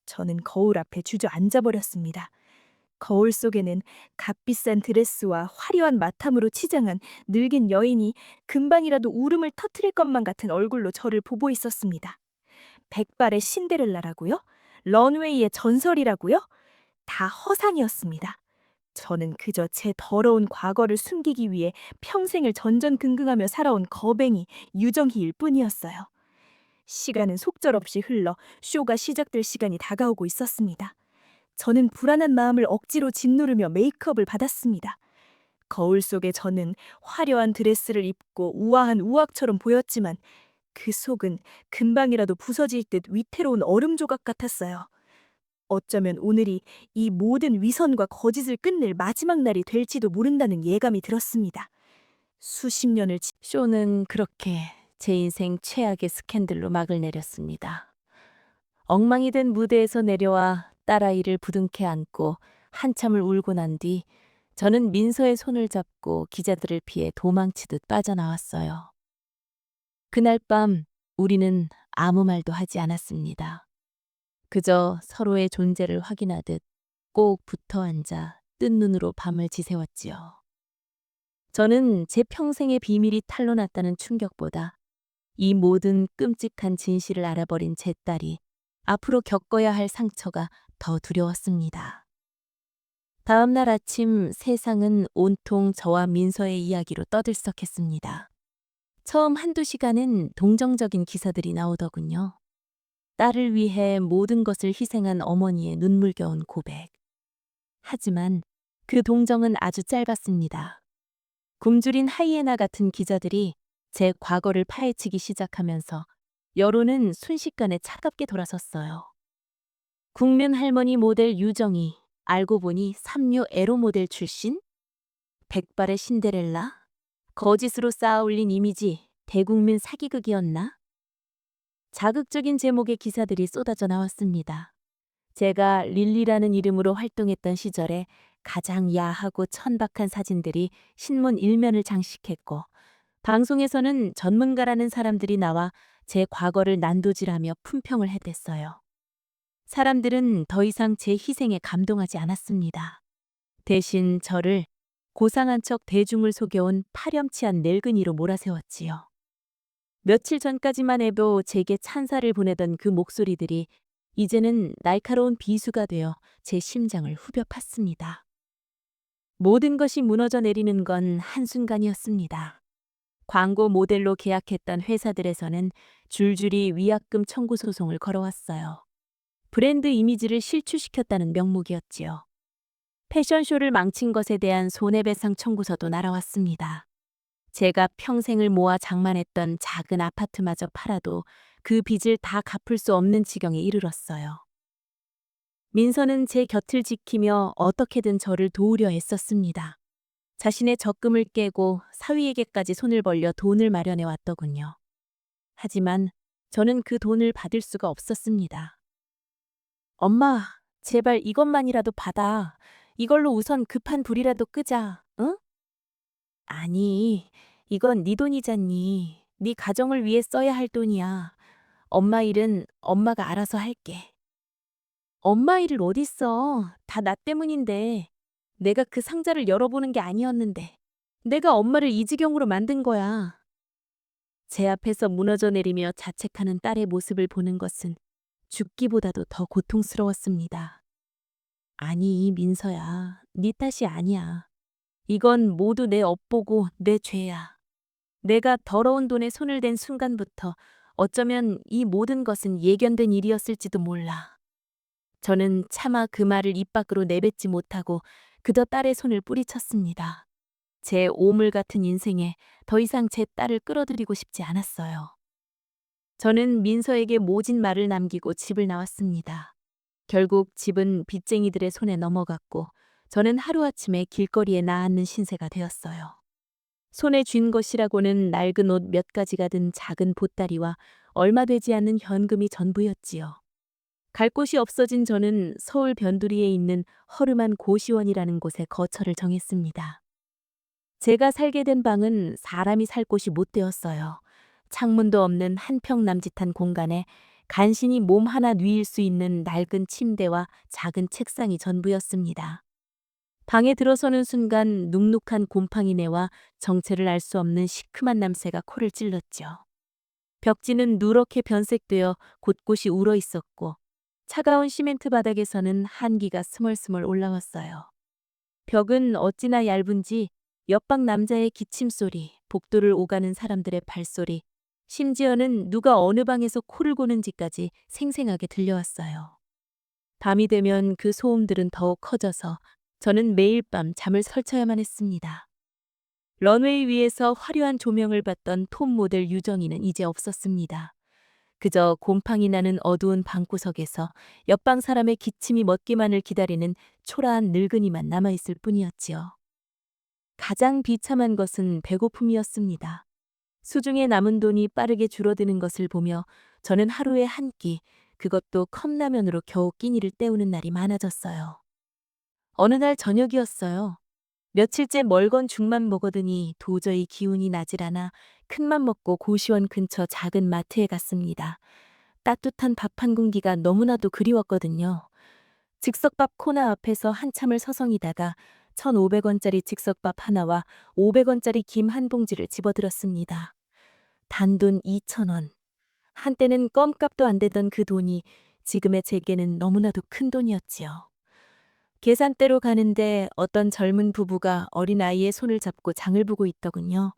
저는 거울 앞에 주저앉아 버렸습니다. 거울 속에는 값비싼 드레스와 화려한 마탐으로 치장한 늙은 여인이 금방이라도 울음을 터뜨릴 것만 같은 얼굴로 저를 보고 있었습니다. 백발의 신데렐라라고요? 런웨이의 전설이라고요? 다 허상이었습니다. 저는 그저 제 더러운 과거를 숨기기 위해 평생을 전전긍긍하며 살아온 거뱅이 유정희일 뿐이었어요. 시간은 속절없이 흘러 쇼가 시작될 시간이 다가오고 있었습니다. 저는 불안한 마음을 억지로 짓누르며 메이크업을 받았습니다. 거울 속에 저는 화려한 드레스를 입고 우아한 우악처럼 보였지만 그 속은 금방이라도 부서질 듯 위태로운 얼음 조각 같았어요. 어쩌면 오늘이 이 모든 위선과 거짓을 끝낼 마지막 날이 될지도 모른다는 예감이 들었습니다. 수십 년을 쇼는 그렇게 제 인생 최악의 스캔들로 막을 내렸습니다. 엉망이 된 무대에서 내려와 딸아이를 부둥켜 안고 한참을 울고 난 뒤 저는 민서의 손을 잡고 기자들을 피해 도망치듯 빠져나왔어요. 그날 밤 우리는 아무 말도 하지 않았습니다. 그저 서로의 존재를 확인하듯 꼭 붙어 앉아 뜬 눈으로 밤을 지새웠지요. 저는 제 평생의 비밀이 탄로났다는 충격보다 이 모든 끔찍한 진실을 알아버린 제 딸이 앞으로 겪어야 할 상처가 더 두려웠습니다. 다음 날 아침 세상은 온통 저와 민서의 이야기로 떠들썩했습니다. 처음 한두 시간은 동정적인 기사들이 나오더군요. 딸을 위해 모든 것을 희생한 어머니의 눈물겨운 고백. 하지만 그 동정은 아주 짧았습니다. 굶주린 하이에나 같은 기자들이 제 과거를 파헤치기 시작하면서 여론은 순식간에 차갑게 돌아섰어요. 국민 할머니 모델 유정이 알고 보니 삼류 에로 모델 출신? 백발의 신데렐라? 거짓으로 쌓아올린 이미지 대국민 사기극이었나? 자극적인 제목의 기사들이 쏟아져 나왔습니다. 제가 릴리라는 이름으로 활동했던 시절에 가장 야하고 천박한 사진들이 신문 일면을 장식했고, 방송에서는 전문가라는 사람들이 나와 제 과거를 난도질하며 품평을 해댔어요. 사람들은 더 이상 제 희생에 감동하지 않았습니다. 대신 저를 고상한 척 대중을 속여온 파렴치한 늙은이로 몰아세웠지요. 며칠 전까지만 해도 제게 찬사를 보내던 그 목소리들이 이제는 날카로운 비수가 되어 제 심장을 후벼 팠습니다. 모든 것이 무너져 내리는 건 한순간이었습니다. 광고 모델로 계약했던 회사들에서는 줄줄이 위약금 청구 소송을 걸어왔어요. 브랜드 이미지를 실추시켰다는 명목이었지요. 패션쇼를 망친 것에 대한 손해배상 청구서도 날아왔습니다. 제가 평생을 모아 장만했던 작은 아파트마저 팔아도 그 빚을 다 갚을 수 없는 지경에 이르렀어요. 민서는 제 곁을 지키며 어떻게든 저를 도우려 애썼습니다. 자신의 적금을 깨고 사위에게까지 손을 벌려 돈을 마련해 왔더군요. 하지만 저는 그 돈을 받을 수가 없었습니다. 엄마, 제발 이것만이라도 받아. 이걸로 우선 급한 불이라도 끄자, 응? 아니, 이건 네 돈이잖니. 네 가정을 위해 써야 할 돈이야. 엄마 일은 엄마가 알아서 할게. 엄마 일을 어딨어. 다 나 때문인데. 내가 그 상자를 열어보는 게 아니었는데. 내가 엄마를 이 지경으로 만든 거야. 제 앞에서 무너져 내리며 자책하는 딸의 모습을 보는 것은 죽기보다도 더 고통스러웠습니다. 아니, 민서야. 네 탓이 아니야. 이건 모두 내 업보고 내 죄야. 내가 더러운 돈에 손을 댄 순간부터 어쩌면 이 모든 것은 예견된 일이었을지도 몰라. 저는 차마 그 말을 입 밖으로 내뱉지 못하고 그저 딸의 손을 뿌리쳤습니다. 제 오물 같은 인생에 더 이상 제 딸을 끌어들이고 싶지 않았어요. 저는 민서에게 모진 말을 남기고 집을 나왔습니다. 결국 집은 빚쟁이들의 손에 넘어갔고 저는 하루아침에 길거리에 나앉는 신세가 되었어요. 손에 쥔 것이라고는 낡은 옷 몇 가지가 든 작은 보따리와 얼마 되지 않는 현금이 전부였지요. 갈 곳이 없어진 저는 서울 변두리에 있는 허름한 고시원이라는 곳에 거처를 정했습니다. 제가 살게 된 방은 사람이 살 곳이 못 되었어요. 창문도 없는 한평 남짓한 공간에 간신히 몸 하나 누일 수 있는 낡은 침대와 작은 책상이 전부였습니다. 방에 들어서는 순간 눅눅한 곰팡이내와 정체를 알 수 없는 시큼한 냄새가 코를 찔렀죠. 벽지는 누렇게 변색되어 곳곳이 울어 있었고 차가운 시멘트 바닥에서는 한기가 스멀스멀 올라왔어요. 벽은 어찌나 얇은지 옆방 남자의 기침 소리, 복도를 오가는 사람들의 발소리, 심지어는 누가 어느 방에서 코를 고는지까지 생생하게 들려왔어요. 밤이 되면 그 소음들은 더욱 커져서 저는 매일 밤 잠을 설쳐야만 했습니다. 런웨이 위에서 화려한 조명을 받던 톱 모델 유정이는 이제 없었습니다. 그저 곰팡이 나는 어두운 방구석에서 옆방 사람의 기침이 멎기만을 기다리는 초라한 늙은이만 남아있을 뿐이었지요. 가장 비참한 것은 배고픔이었습니다. 수중에 남은 돈이 빠르게 줄어드는 것을 보며 저는 하루에 한 끼, 그것도 컵라면으로 겨우 끼니를 때우는 날이 많아졌어요. 어느 날 저녁이었어요. 며칠째 멀건 죽만 먹어더니 도저히 기운이 나질 않아 큰맘 먹고 고시원 근처 작은 마트에 갔습니다. 따뜻한 밥 한 공기가 너무나도 그리웠거든요. 즉석밥 코너 앞에서 한참을 서성이다가 1,500원짜리 즉석밥 하나와 500원짜리 김 한 봉지를 집어들었습니다. 단돈 2,000원. 한때는 껌값도 안 되던 그 돈이 지금의 제게는 너무나도 큰 돈이었지요. 계산대로 가는데 어떤 젊은 부부가 어린아이의 손을 잡고 장을 보고 있더군요.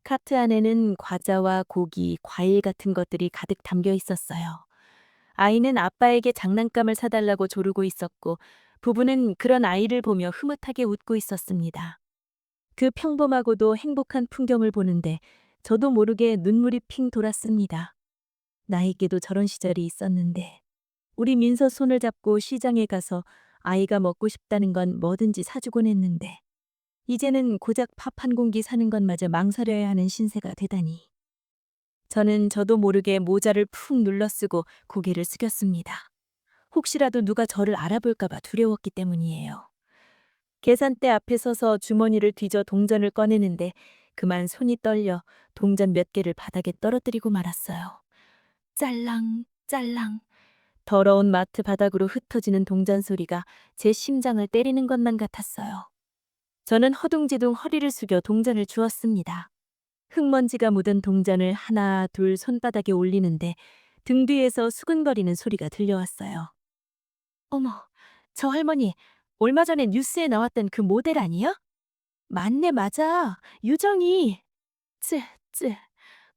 카트 안에는 과자와 고기, 과일 같은 것들이 가득 담겨 있었어요. 아이는 아빠에게 장난감을 사달라고 조르고 있었고, 부부는 그런 아이를 보며 흐뭇하게 웃고 있었습니다. 그 평범하고도 행복한 풍경을 보는데 저도 모르게 눈물이 핑 돌았습니다. 나에게도 저런 시절이 있었는데, 우리 민서 손을 잡고 시장에 가서 아이가 먹고 싶다는 건 뭐든지 사주곤 했는데, 이제는 고작 밥 한 공기 사는 것마저 망설여야 하는 신세가 되다니. 저는 저도 모르게 모자를 푹 눌러쓰고 고개를 숙였습니다. 혹시라도 누가 저를 알아볼까봐 두려웠기 때문이에요. 계산대 앞에 서서 주머니를 뒤져 동전을 꺼내는데 그만 손이 떨려 동전 몇 개를 바닥에 떨어뜨리고 말았어요. 짤랑, 짤랑. 더러운 마트 바닥으로 흩어지는 동전 소리가 제 심장을 때리는 것만 같았어요. 저는 허둥지둥 허리를 숙여 동전을 주었습니다. 흙먼지가 묻은 동전을 하나, 둘 손바닥에 올리는데 등 뒤에서 수근거리는 소리가 들려왔어요. 어머, 저 할머니, 얼마 전에 뉴스에 나왔던 그 모델 아니야? 맞네, 맞아. 유정이. 쯔,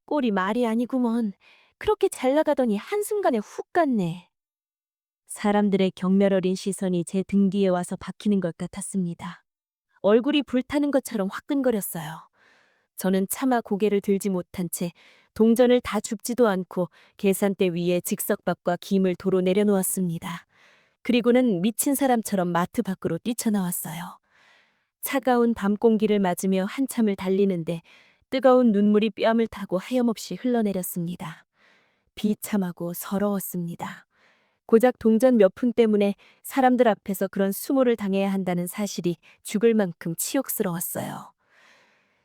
꼴이 말이 아니구먼. 그렇게 잘 나가더니 한순간에 훅 갔네. 사람들의 경멸 어린 시선이 제 등 뒤에 와서 박히는 것 같았습니다. 얼굴이 불타는 것처럼 화끈거렸어요. 저는 차마 고개를 들지 못한 채 동전을 다 줍지도 않고 계산대 위에 즉석밥과 김을 도로 내려놓았습니다. 그리고는 미친 사람처럼 마트 밖으로 뛰쳐나왔어요. 차가운 밤 공기를 맞으며 한참을 달리는데 뜨거운 눈물이 뺨을 타고 하염없이 흘러내렸습니다. 비참하고 서러웠습니다. 고작 동전 몇 푼 때문에 사람들 앞에서 그런 수모를 당해야 한다는 사실이 죽을 만큼 치욕스러웠어요.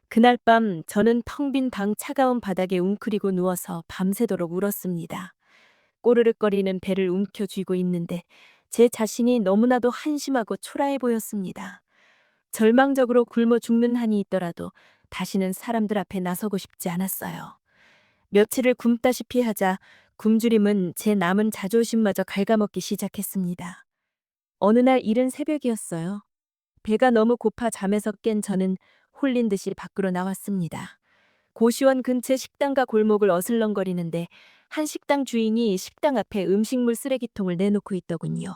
그날 밤 저는 텅 빈 방 차가운 바닥에 웅크리고 누워서 밤새도록 울었습니다. 꼬르륵거리는 배를 움켜쥐고 있는데 제 자신이 너무나도 한심하고 초라해 보였습니다. 절망적으로 굶어 죽는 한이 있더라도 다시는 사람들 앞에 나서고 싶지 않았어요. 며칠을 굶다시피 하자 굶주림은 제 남은 자존심마저 갉아먹기 시작했습니다. 어느 날 이른 새벽이었어요. 배가 너무 고파 잠에서 깬 저는 홀린 듯이 밖으로 나왔습니다. 고시원 근처 식당과 골목을 어슬렁거리는데 한 식당 주인이 식당 앞에 음식물 쓰레기통을 내놓고 있더군요.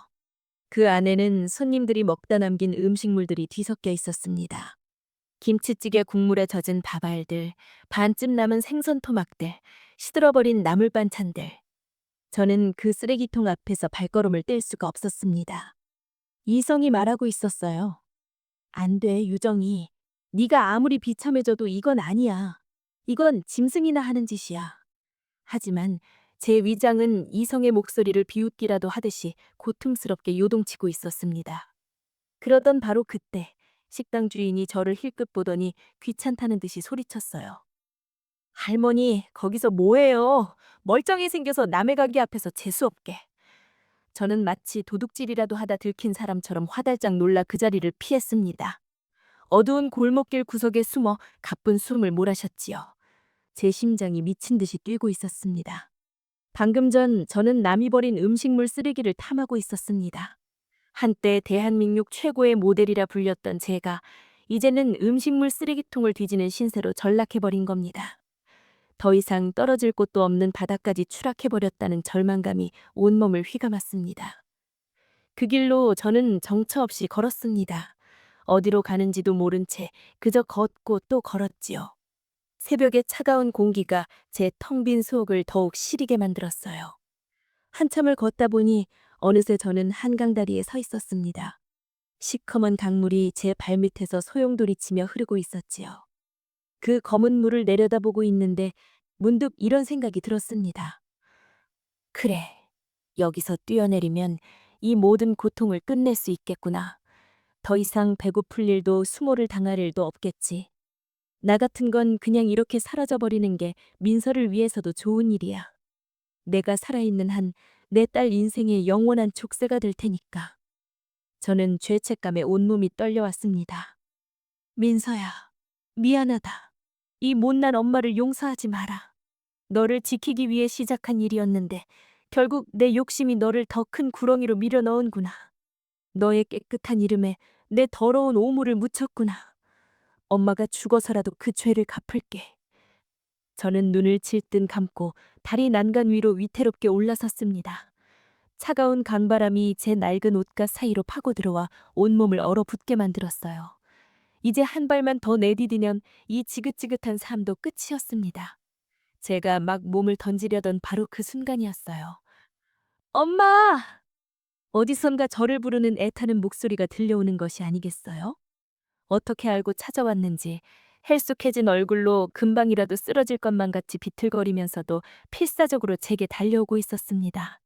그 안에는 손님들이 먹다 남긴 음식물들이 뒤섞여 있었습니다. 김치찌개 국물에 젖은 밥알들, 반쯤 남은 생선 토막들, 시들어버린 나물 반찬들. 저는 그 쓰레기통 앞에서 발걸음을 뗄 수가 없었습니다. 이성이 말하고 있었어요. 안 돼, 유정이. 네가 아무리 비참해져도 이건 아니야. 이건 짐승이나 하는 짓이야. 하지만 제 위장은 이성의 목소리를 비웃기라도 하듯이 고통스럽게 요동치고 있었습니다. 그러던 바로 그때 식당 주인이 저를 힐끗 보더니 귀찮다는 듯이 소리쳤어요. 할머니, 거기서 뭐해요? 멀쩡히 생겨서 남의 가게 앞에서 재수없게. 저는 마치 도둑질이라도 하다 들킨 사람처럼 화달짝 놀라 그 자리를 피했습니다. 어두운 골목길 구석에 숨어 가쁜 숨을 몰아셨지요. 제 심장이 미친 듯이 뛰고 있었습니다. 방금 전 저는 남이 버린 음식물 쓰레기를 탐하고 있었습니다. 한때 대한민국 최고의 모델이라 불렸던 제가 이제는 음식물 쓰레기통을 뒤지는 신세로 전락해버린 겁니다. 더 이상 떨어질 곳도 없는 바닥까지 추락해버렸다는 절망감이 온몸을 휘감았습니다. 그 길로 저는 정처 없이 걸었습니다. 어디로 가는지도 모른 채 그저 걷고 또 걸었지요. 새벽의 차가운 공기가 제 텅 빈 속을 더욱 시리게 만들었어요. 한참을 걷다 보니 어느새 저는 한강 다리에 서 있었습니다. 시커먼 강물이 제 발밑에서 소용돌이치며 흐르고 있었지요. 그 검은 물을 내려다보고 있는데 문득 이런 생각이 들었습니다. 그래, 여기서 뛰어내리면 이 모든 고통을 끝낼 수 있겠구나. 더 이상 배고플 일도 수모를 당할 일도 없겠지. 나 같은 건 그냥 이렇게 사라져버리는 게 민서를 위해서도 좋은 일이야. 내가 살아있는 한 내 딸 인생의 영원한 족쇄가 될 테니까. 저는 죄책감에 온몸이 떨려왔습니다. 민서야, 미안하다. 이 못난 엄마를 용서하지 마라. 너를 지키기 위해 시작한 일이었는데 결국 내 욕심이 너를 더 큰 구렁이로 밀어 넣은구나. 너의 깨끗한 이름에 내 더러운 오물을 묻혔구나. 엄마가 죽어서라도 그 죄를 갚을게. 저는 눈을 질끈 감고 다리 난간 위로 위태롭게 올라섰습니다. 차가운 강바람이 제 낡은 옷가 사이로 파고 들어와 온몸을 얼어붙게 만들었어요. 이제 한 발만 더 내디디면 이 지긋지긋한 삶도 끝이었습니다. 제가 막 몸을 던지려던 바로 그 순간이었어요. 엄마! 어디선가 저를 부르는 애타는 목소리가 들려오는 것이 아니겠어요? 어떻게 알고 찾아왔는지 헬쑥해진 얼굴로 금방이라도 쓰러질 것만 같이 비틀거리면서도 필사적으로 제게 달려오고 있었습니다.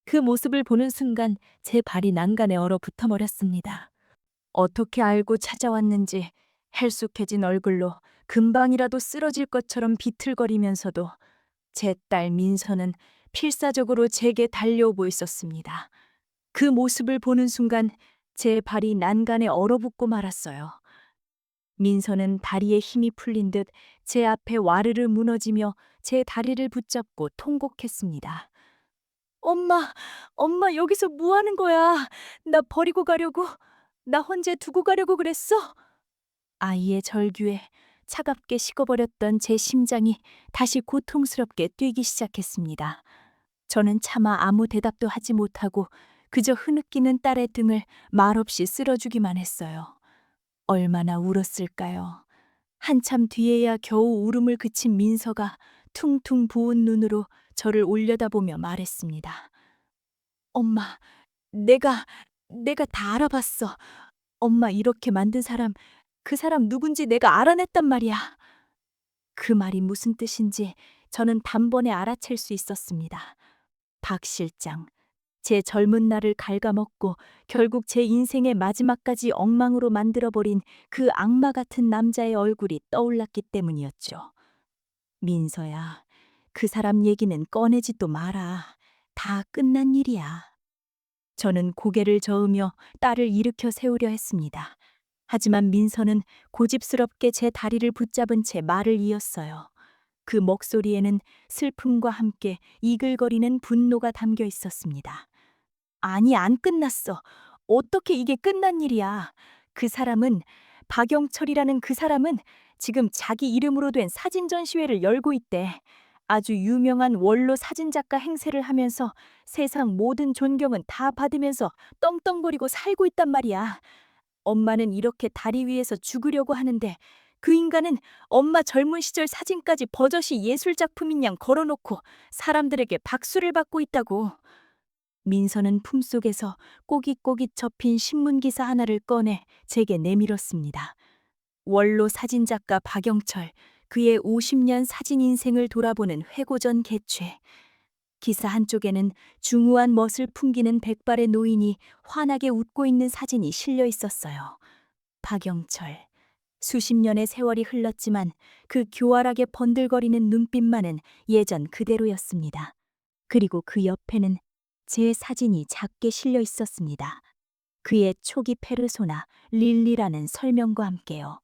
그 모습을 보는 순간 제 발이 난간에 얼어붙어 버렸습니다. 어떻게 알고 찾아왔는지 헬쑥해진 얼굴로 금방이라도 쓰러질 것처럼 비틀거리면서도 제 딸 민서는 필사적으로 제게 달려오고 있었습니다. 그 모습을 보는 순간 제 발이 난간에 얼어붙고 말았어요. 민서는 다리에 힘이 풀린 듯 제 앞에 와르르 무너지며 제 다리를 붙잡고 통곡했습니다. 엄마, 엄마 여기서 뭐 하는 거야? 나 버리고 가려고? 나 혼자 두고 가려고 그랬어? 아이의 절규에 차갑게 식어버렸던 제 심장이 다시 고통스럽게 뛰기 시작했습니다. 저는 차마 아무 대답도 하지 못하고 그저 흐느끼는 딸의 등을 말없이 쓸어주기만 했어요. 얼마나 울었을까요? 한참 뒤에야 겨우 울음을 그친 민서가 퉁퉁 부은 눈으로 저를 올려다보며 말했습니다. 엄마, 내가 다 알아봤어. 엄마 이렇게 만든 사람, 그 사람 누군지 내가 알아냈단 말이야. 그 말이 무슨 뜻인지 저는 단번에 알아챌 수 있었습니다. 박 실장, 제 젊은 날을 갉아먹고 결국 제 인생의 마지막까지 엉망으로 만들어버린 그 악마 같은 남자의 얼굴이 떠올랐기 때문이었죠. 민서야, 그 사람 얘기는 꺼내지도 마라. 다 끝난 일이야. 저는 고개를 저으며 딸을 일으켜 세우려 했습니다. 하지만 민서는 고집스럽게 제 다리를 붙잡은 채 말을 이었어요. 그 목소리에는 슬픔과 함께 이글거리는 분노가 담겨 있었습니다. 아니, 안 끝났어. 어떻게 이게 끝난 일이야. 그 사람은, 박영철이라는 그 사람은 지금 자기 이름으로 된 사진 전시회를 열고 있대. 아주 유명한 원로 사진작가 행세를 하면서 세상 모든 존경은 다 받으면서 떵떵거리고 살고 있단 말이야. 엄마는 이렇게 다리 위에서 죽으려고 하는데 그 인간은 엄마 젊은 시절 사진까지 버젓이 예술작품인 양 걸어놓고 사람들에게 박수를 받고 있다고. 민서는 품속에서 꼬깃꼬깃 접힌 신문기사 하나를 꺼내 제게 내밀었습니다. 원로 사진작가 박영철, 그의 50년 사진 인생을 돌아보는 회고전 개최. 기사 한쪽에는 중후한 멋을 풍기는 백발의 노인이 환하게 웃고 있는 사진이 실려 있었어요. 박영철. 수십 년의 세월이 흘렀지만 그 교활하게 번들거리는 눈빛만은 예전 그대로였습니다. 그리고 그 옆에는 제 사진이 작게 실려 있었습니다. 그의 초기 페르소나 릴리라는 설명과 함께요.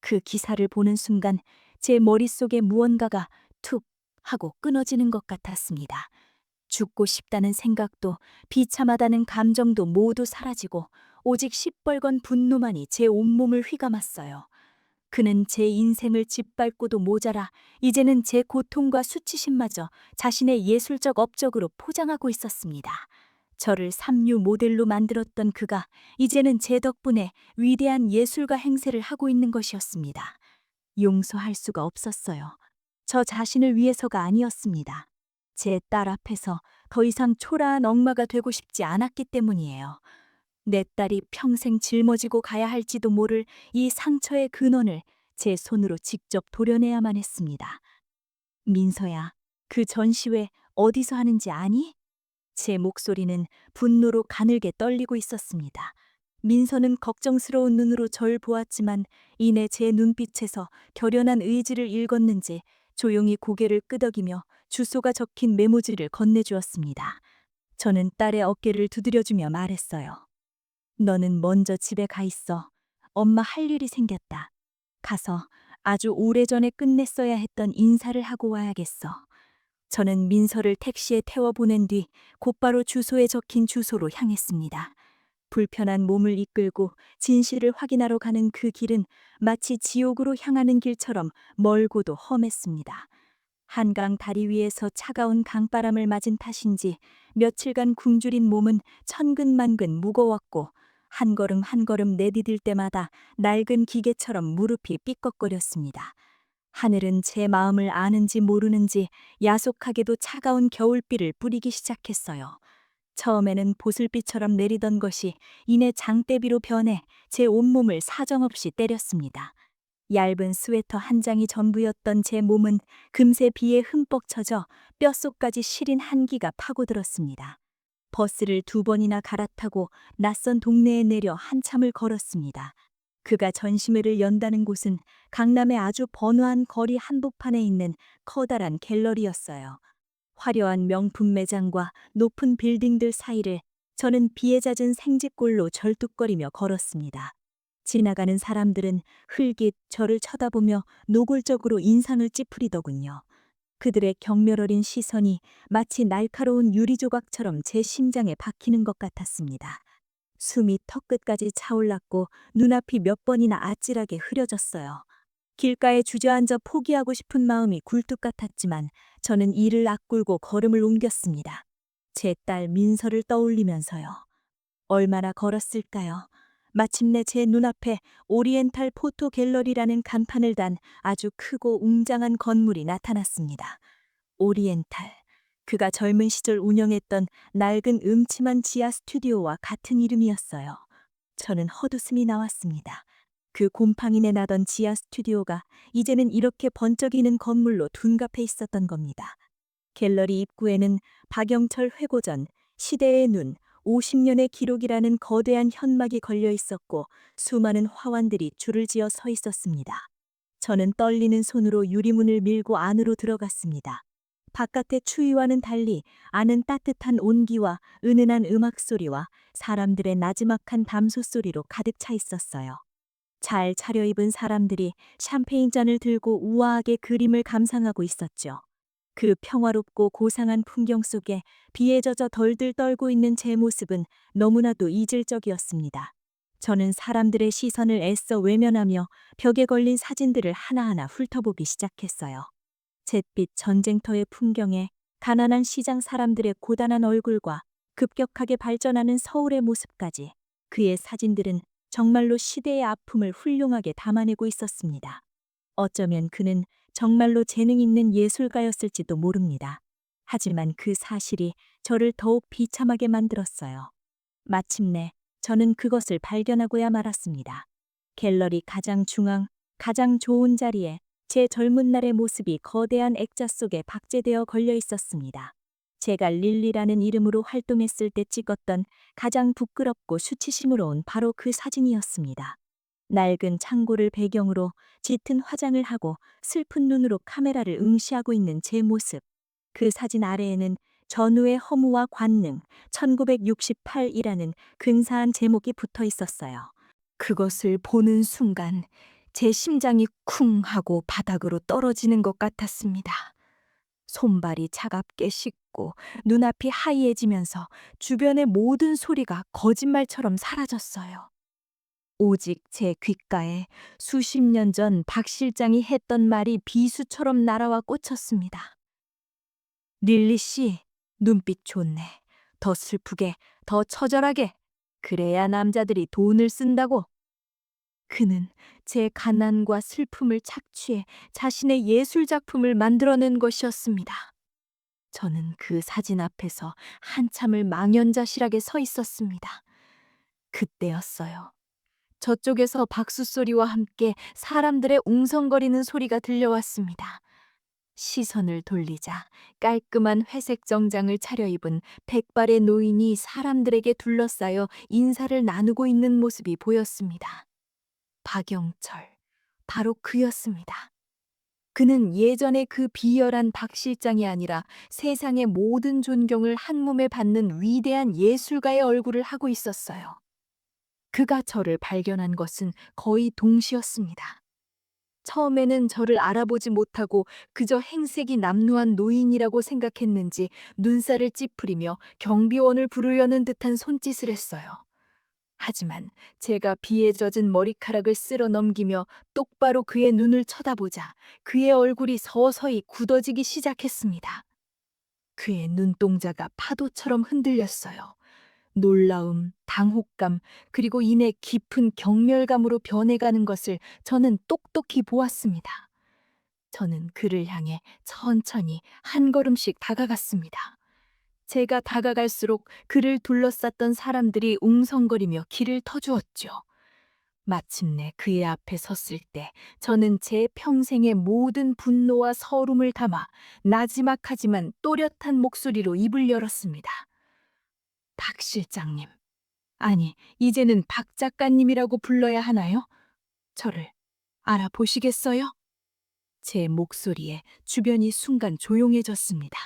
그 기사를 보는 순간 제 머릿속에 무언가가 툭 하고 끊어지는 것 같았습니다. 죽고 싶다는 생각도 비참하다는 감정도 모두 사라지고 오직 시뻘건 분노만이 제 온몸을 휘감았어요. 그는 제 인생을 짓밟고도 모자라 이제는 제 고통과 수치심마저 자신의 예술적 업적으로 포장하고 있었습니다. 저를 삼류 모델로 만들었던 그가 이제는 제 덕분에 위대한 예술가 행세를 하고 있는 것이었습니다. 용서할 수가 없었어요. 저 자신을 위해서가 아니었습니다. 제 딸 앞에서 더 이상 초라한 엄마가 되고 싶지 않았기 때문이에요. 내 딸이 평생 짊어지고 가야 할지도 모를 이 상처의 근원을 제 손으로 직접 도려내야만 했습니다. 민서야, 그 전시회 어디서 하는지 아니? 제 목소리는 분노로 가늘게 떨리고 있었습니다. 민서는 걱정스러운 눈으로 절 보았지만 이내 제 눈빛에서 결연한 의지를 읽었는지 조용히 고개를 끄덕이며 주소가 적힌 메모지를 건네주었습니다. 저는 딸의 어깨를 두드려주며 말했어요. 너는 먼저 집에 가 있어. 엄마 할 일이 생겼다. 가서 아주 오래전에 끝냈어야 했던 인사를 하고 와야겠어. 저는 민서를 택시에 태워 보낸 뒤 곧바로 주소에 적힌 주소로 향했습니다. 불편한 몸을 이끌고 진실을 확인하러 가는 그 길은 마치 지옥으로 향하는 길처럼 멀고도 험했습니다. 한강 다리 위에서 차가운 강바람을 맞은 탓인지 며칠간 굶주린 몸은 천근만근 무거웠고 한 걸음 한 걸음 내디딜 때마다 낡은 기계처럼 무릎이 삐걱거렸습니다. 하늘은 제 마음을 아는지 모르는지 야속하게도 차가운 겨울비를 뿌리기 시작했어요. 처음에는 보슬비처럼 내리던 것이 이내 장대비로 변해 제 온몸을 사정없이 때렸습니다. 얇은 스웨터 한 장이 전부였던 제 몸은 금세 비에 흠뻑 젖어 뼛속까지 시린 한기가 파고들었습니다. 버스를 2번이나 갈아타고 낯선 동네에 내려 한참을 걸었습니다. 그가 전시회를 연다는 곳은 강남의 아주 번화한 거리 한복판에 있는 커다란 갤러리였어요. 화려한 명품 매장과 높은 빌딩들 사이를 저는 비에 잦은 생쥐꼴로 절뚝거리며 걸었습니다. 지나가는 사람들은 흘깃 저를 쳐다보며 노골적으로 인상을 찌푸리더군요. 그들의 경멸 어린 시선이 마치 날카로운 유리 조각처럼 제 심장에 박히는 것 같았습니다. 숨이 턱끝까지 차올랐고 눈앞이 몇 번이나 아찔하게 흐려졌어요. 길가에 주저앉아 포기하고 싶은 마음이 굴뚝 같았지만 저는 이를 악굴고 걸음을 옮겼습니다. 제 딸 민서를 떠올리면서요. 얼마나 걸었을까요? 마침내 제 눈앞에 오리엔탈 포토 갤러리라는 간판을 단 아주 크고 웅장한 건물이 나타났습니다. 오리엔탈. 그가 젊은 시절 운영했던 낡은 음침한 지하 스튜디오와 같은 이름이었어요. 저는 헛웃음이 나왔습니다. 그 곰팡이내 나던 지하 스튜디오가 이제는 이렇게 번쩍이는 건물로 둔갑해 있었던 겁니다. 갤러리 입구에는 박영철 회고전, 시대의 눈, 50년의 기록이라는 거대한 현막이 걸려 있었고 수많은 화환들이 줄을 지어 서 있었습니다. 저는 떨리는 손으로 유리문을 밀고 안으로 들어갔습니다. 바깥의 추위와는 달리 안은 따뜻한 온기와 은은한 음악 소리와 사람들의 나지막한 담소 소리로 가득 차 있었어요. 잘 차려입은 사람들이 샴페인 잔을 들고 우아하게 그림을 감상하고 있었죠. 그 평화롭고 고상한 풍경 속에 비에 젖어 덜덜 떨고 있는 제 모습은 너무나도 이질적이었습니다. 저는 사람들의 시선을 애써 외면하며 벽에 걸린 사진들을 하나하나 훑어보기 시작했어요. 잿빛 전쟁터의 풍경에 가난한 시장 사람들의 고단한 얼굴과 급격하게 발전하는 서울의 모습까지 그의 사진들은 정말로 시대의 아픔을 훌륭하게 담아내고 있었습니다. 어쩌면 그는 정말로 재능 있는 예술가였을지도 모릅니다. 하지만 그 사실이 저를 더욱 비참하게 만들었어요. 마침내 저는 그것을 발견하고야 말았습니다. 갤러리 가장 중앙, 가장 좋은 자리에 제 젊은 날의 모습이 거대한 액자 속에 박제되어 걸려 있었습니다. 제가 릴리라는 이름으로 활동했을 때 찍었던 가장 부끄럽고 수치심으로운 바로 그 사진이었습니다. 낡은 창고를 배경으로 짙은 화장을 하고 슬픈 눈으로 카메라를 응시하고 있는 제 모습. 그 사진 아래에는 전후의 허무와 관능 1968이라는 근사한 제목이 붙어 있었어요. 그것을 보는 순간 제 심장이 쿵 하고 바닥으로 떨어지는 것 같았습니다. 손발이 차갑게 식고 눈앞이 하얘지면서 주변의 모든 소리가 거짓말처럼 사라졌어요. 오직 제 귓가에 수십 년 전 박 실장이 했던 말이 비수처럼 날아와 꽂혔습니다. 릴리 씨, 눈빛 좋네. 더 슬프게, 더 처절하게. 그래야 남자들이 돈을 쓴다고. 그는 제 가난과 슬픔을 착취해 자신의 예술 작품을 만들어낸 것이었습니다. 저는 그 사진 앞에서 한참을 망연자실하게 서 있었습니다. 그때였어요. 저쪽에서 박수 소리와 함께 사람들의 웅성거리는 소리가 들려왔습니다. 시선을 돌리자 깔끔한 회색 정장을 차려입은 백발의 노인이 사람들에게 둘러싸여 인사를 나누고 있는 모습이 보였습니다. 박영철, 바로 그였습니다. 그는 예전의 그 비열한 박 실장이 아니라 세상의 모든 존경을 한 몸에 받는 위대한 예술가의 얼굴을 하고 있었어요. 그가 저를 발견한 것은 거의 동시였습니다. 처음에는 저를 알아보지 못하고 그저 행색이 남루한 노인이라고 생각했는지 눈살을 찌푸리며 경비원을 부르려는 듯한 손짓을 했어요. 하지만 제가 비에 젖은 머리카락을 쓸어 넘기며 똑바로 그의 눈을 쳐다보자 그의 얼굴이 서서히 굳어지기 시작했습니다. 그의 눈동자가 파도처럼 흔들렸어요. 놀라움, 당혹감, 그리고 이내 깊은 경멸감으로 변해가는 것을 저는 똑똑히 보았습니다. 저는 그를 향해 천천히 한 걸음씩 다가갔습니다. 제가 다가갈수록 그를 둘러쌌던 사람들이 웅성거리며 길을 터주었죠. 마침내 그의 앞에 섰을 때 저는 제 평생의 모든 분노와 서름을 담아 나지막하지만 또렷한 목소리로 입을 열었습니다. 박 실장님. 아니, 이제는 박 작가님이라고 불러야 하나요? 저를 알아보시겠어요? 제 목소리에 주변이 순간 조용해졌습니다.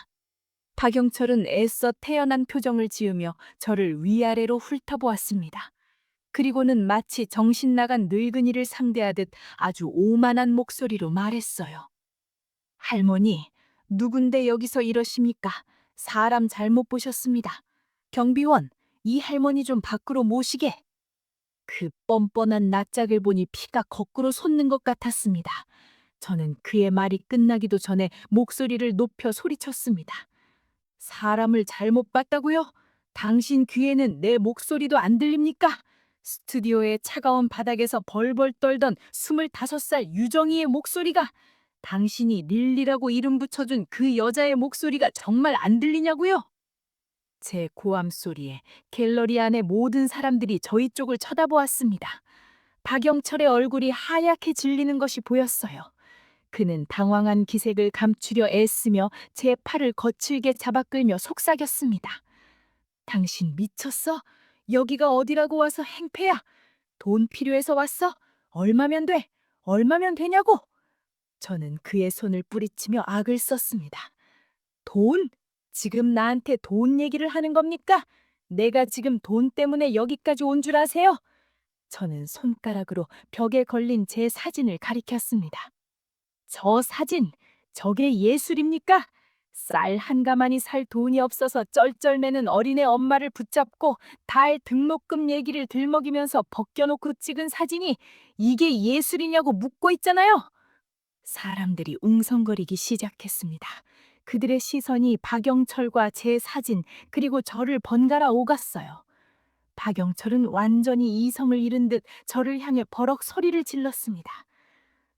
박영철은 애써 태연한 표정을 지으며 저를 위아래로 훑어보았습니다. 그리고는 마치 정신 나간 늙은이를 상대하듯 아주 오만한 목소리로 말했어요. 할머니, 누군데 여기서 이러십니까? 사람 잘못 보셨습니다. 경비원, 이 할머니 좀 밖으로 모시게. 그 뻔뻔한 낯짝을 보니 피가 거꾸로 솟는 것 같았습니다. 저는 그의 말이 끝나기도 전에 목소리를 높여 소리쳤습니다. 사람을 잘못 봤다고요? 당신 귀에는 내 목소리도 안 들립니까? 스튜디오의 차가운 바닥에서 벌벌 떨던 25살 유정이의 목소리가, 당신이 릴리라고 이름 붙여준 그 여자의 목소리가 정말 안 들리냐고요? 제 고함 소리에 갤러리 안의 모든 사람들이 저희 쪽을 쳐다보았습니다. 박영철의 얼굴이 하얗게 질리는 것이 보였어요. 그는 당황한 기색을 감추려 애쓰며 제 팔을 거칠게 잡아끌며 속삭였습니다. 당신 미쳤어? 여기가 어디라고 와서 행패야? 돈 필요해서 왔어? 얼마면 돼? 얼마면 되냐고? 저는 그의 손을 뿌리치며 악을 썼습니다. 돈? 지금 나한테 돈 얘기를 하는 겁니까? 내가 지금 돈 때문에 여기까지 온 줄 아세요? 저는 손가락으로 벽에 걸린 제 사진을 가리켰습니다. 저 사진, 저게 예술입니까? 쌀 한 가마니 살 돈이 없어서 쩔쩔매는 어린애 엄마를 붙잡고 달 등록금 얘기를 들먹이면서 벗겨놓고 찍은 사진이 이게 예술이냐고 묻고 있잖아요. 사람들이 웅성거리기 시작했습니다. 그들의 시선이 박영철과 제 사진 그리고 저를 번갈아 오갔어요. 박영철은 완전히 이성을 잃은 듯 저를 향해 버럭 소리를 질렀습니다.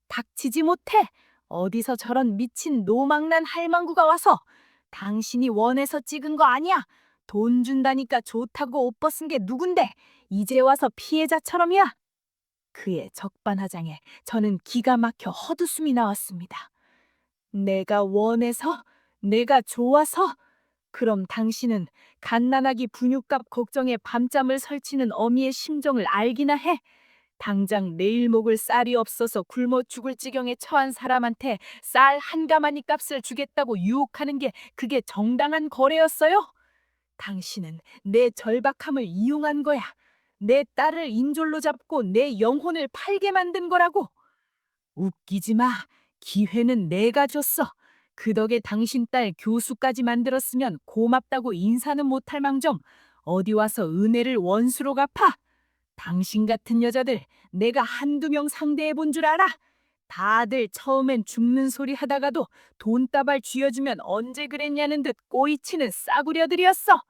닥치지 못해! 어디서 저런 미친 노망난 할망구가 와서! 당신이 원해서 찍은 거 아니야! 돈 준다니까 좋다고 옷 벗은 게 누군데! 이제 와서 피해자처럼이야! 그의 적반하장에 저는 기가 막혀 헛웃음이 나왔습니다. 내가 원해서? 내가 좋아서? 그럼 당신은 갓난아기 분유값 걱정에 밤잠을 설치는 어미의 심정을 알기나 해? 당장 내일 먹을 쌀이 없어서 굶어 죽을 지경에 처한 사람한테 쌀 한 가마니 값을 주겠다고 유혹하는 게 그게 정당한 거래였어요? 당신은 내 절박함을 이용한 거야. 내 딸을 인졸로 잡고 내 영혼을 팔게 만든 거라고. 웃기지 마. 기회는 내가 줬어. 그 덕에 당신 딸 교수까지 만들었으면 고맙다고 인사는 못할 망정 어디 와서 은혜를 원수로 갚아. 당신 같은 여자들 내가 한두 명 상대해 본 줄 알아? 다들 처음엔 죽는 소리 하다가도 돈다발 쥐어주면 언제 그랬냐는 듯 꼬이치는 싸구려들이었어.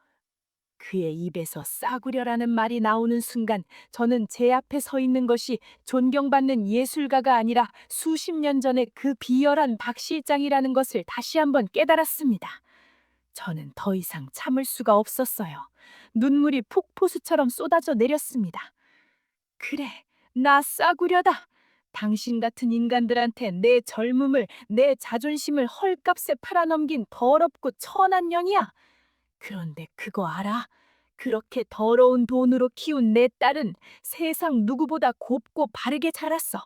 그의 입에서 싸구려라는 말이 나오는 순간 저는 제 앞에 서 있는 것이 존경받는 예술가가 아니라 수십 년 전의 그 비열한 박 실장이라는 것을 다시 한번 깨달았습니다. 저는 더 이상 참을 수가 없었어요. 눈물이 폭포수처럼 쏟아져 내렸습니다. 그래, 나 싸구려다. 당신 같은 인간들한테 내 젊음을, 내 자존심을 헐값에 팔아넘긴 더럽고 천한 년이야. 그런데 그거 알아? 그렇게 더러운 돈으로 키운 내 딸은 세상 누구보다 곱고 바르게 자랐어.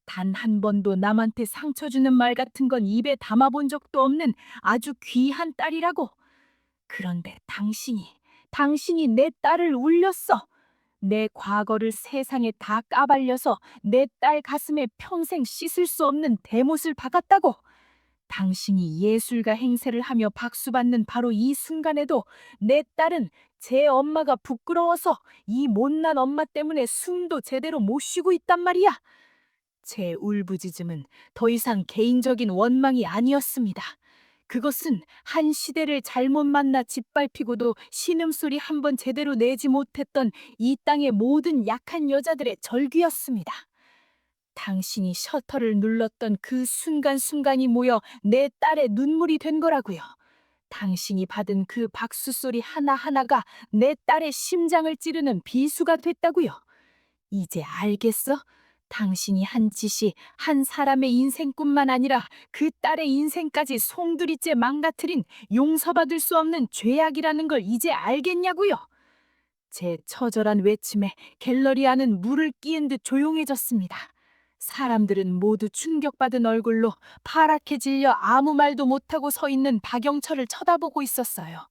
단 한 번도 남한테 상처 주는 말 같은 건 입에 담아본 적도 없는 아주 귀한 딸이라고. 그런데 당신이 내 딸을 울렸어. 내 과거를 세상에 다 까발려서 내 딸 가슴에 평생 씻을 수 없는 대못을 박았다고. 당신이 예술가 행세를 하며 박수받는 바로 이 순간에도 내 딸은 제 엄마가 부끄러워서 이 못난 엄마 때문에 숨도 제대로 못 쉬고 있단 말이야. 제 울부짖음은 더 이상 개인적인 원망이 아니었습니다. 그것은 한 시대를 잘못 만나 짓밟히고도 신음소리 한 번 제대로 내지 못했던 이 땅의 모든 약한 여자들의 절규였습니다. 당신이 셔터를 눌렀던 그 순간순간이 모여 내 딸의 눈물이 된 거라고요. 당신이 받은 그 박수 소리 하나하나가 내 딸의 심장을 찌르는 비수가 됐다고요. 이제 알겠어? 당신이 한 짓이 한 사람의 인생뿐만 아니라 그 딸의 인생까지 송두리째 망가뜨린 용서받을 수 없는 죄악이라는 걸 이제 알겠냐고요. 제 처절한 외침에 갤러리 안은 물을 끼인 듯 조용해졌습니다. 사람들은 모두 충격받은 얼굴로 파랗게 질려 아무 말도 못하고 서 있는 박영철을 쳐다보고 있었어요.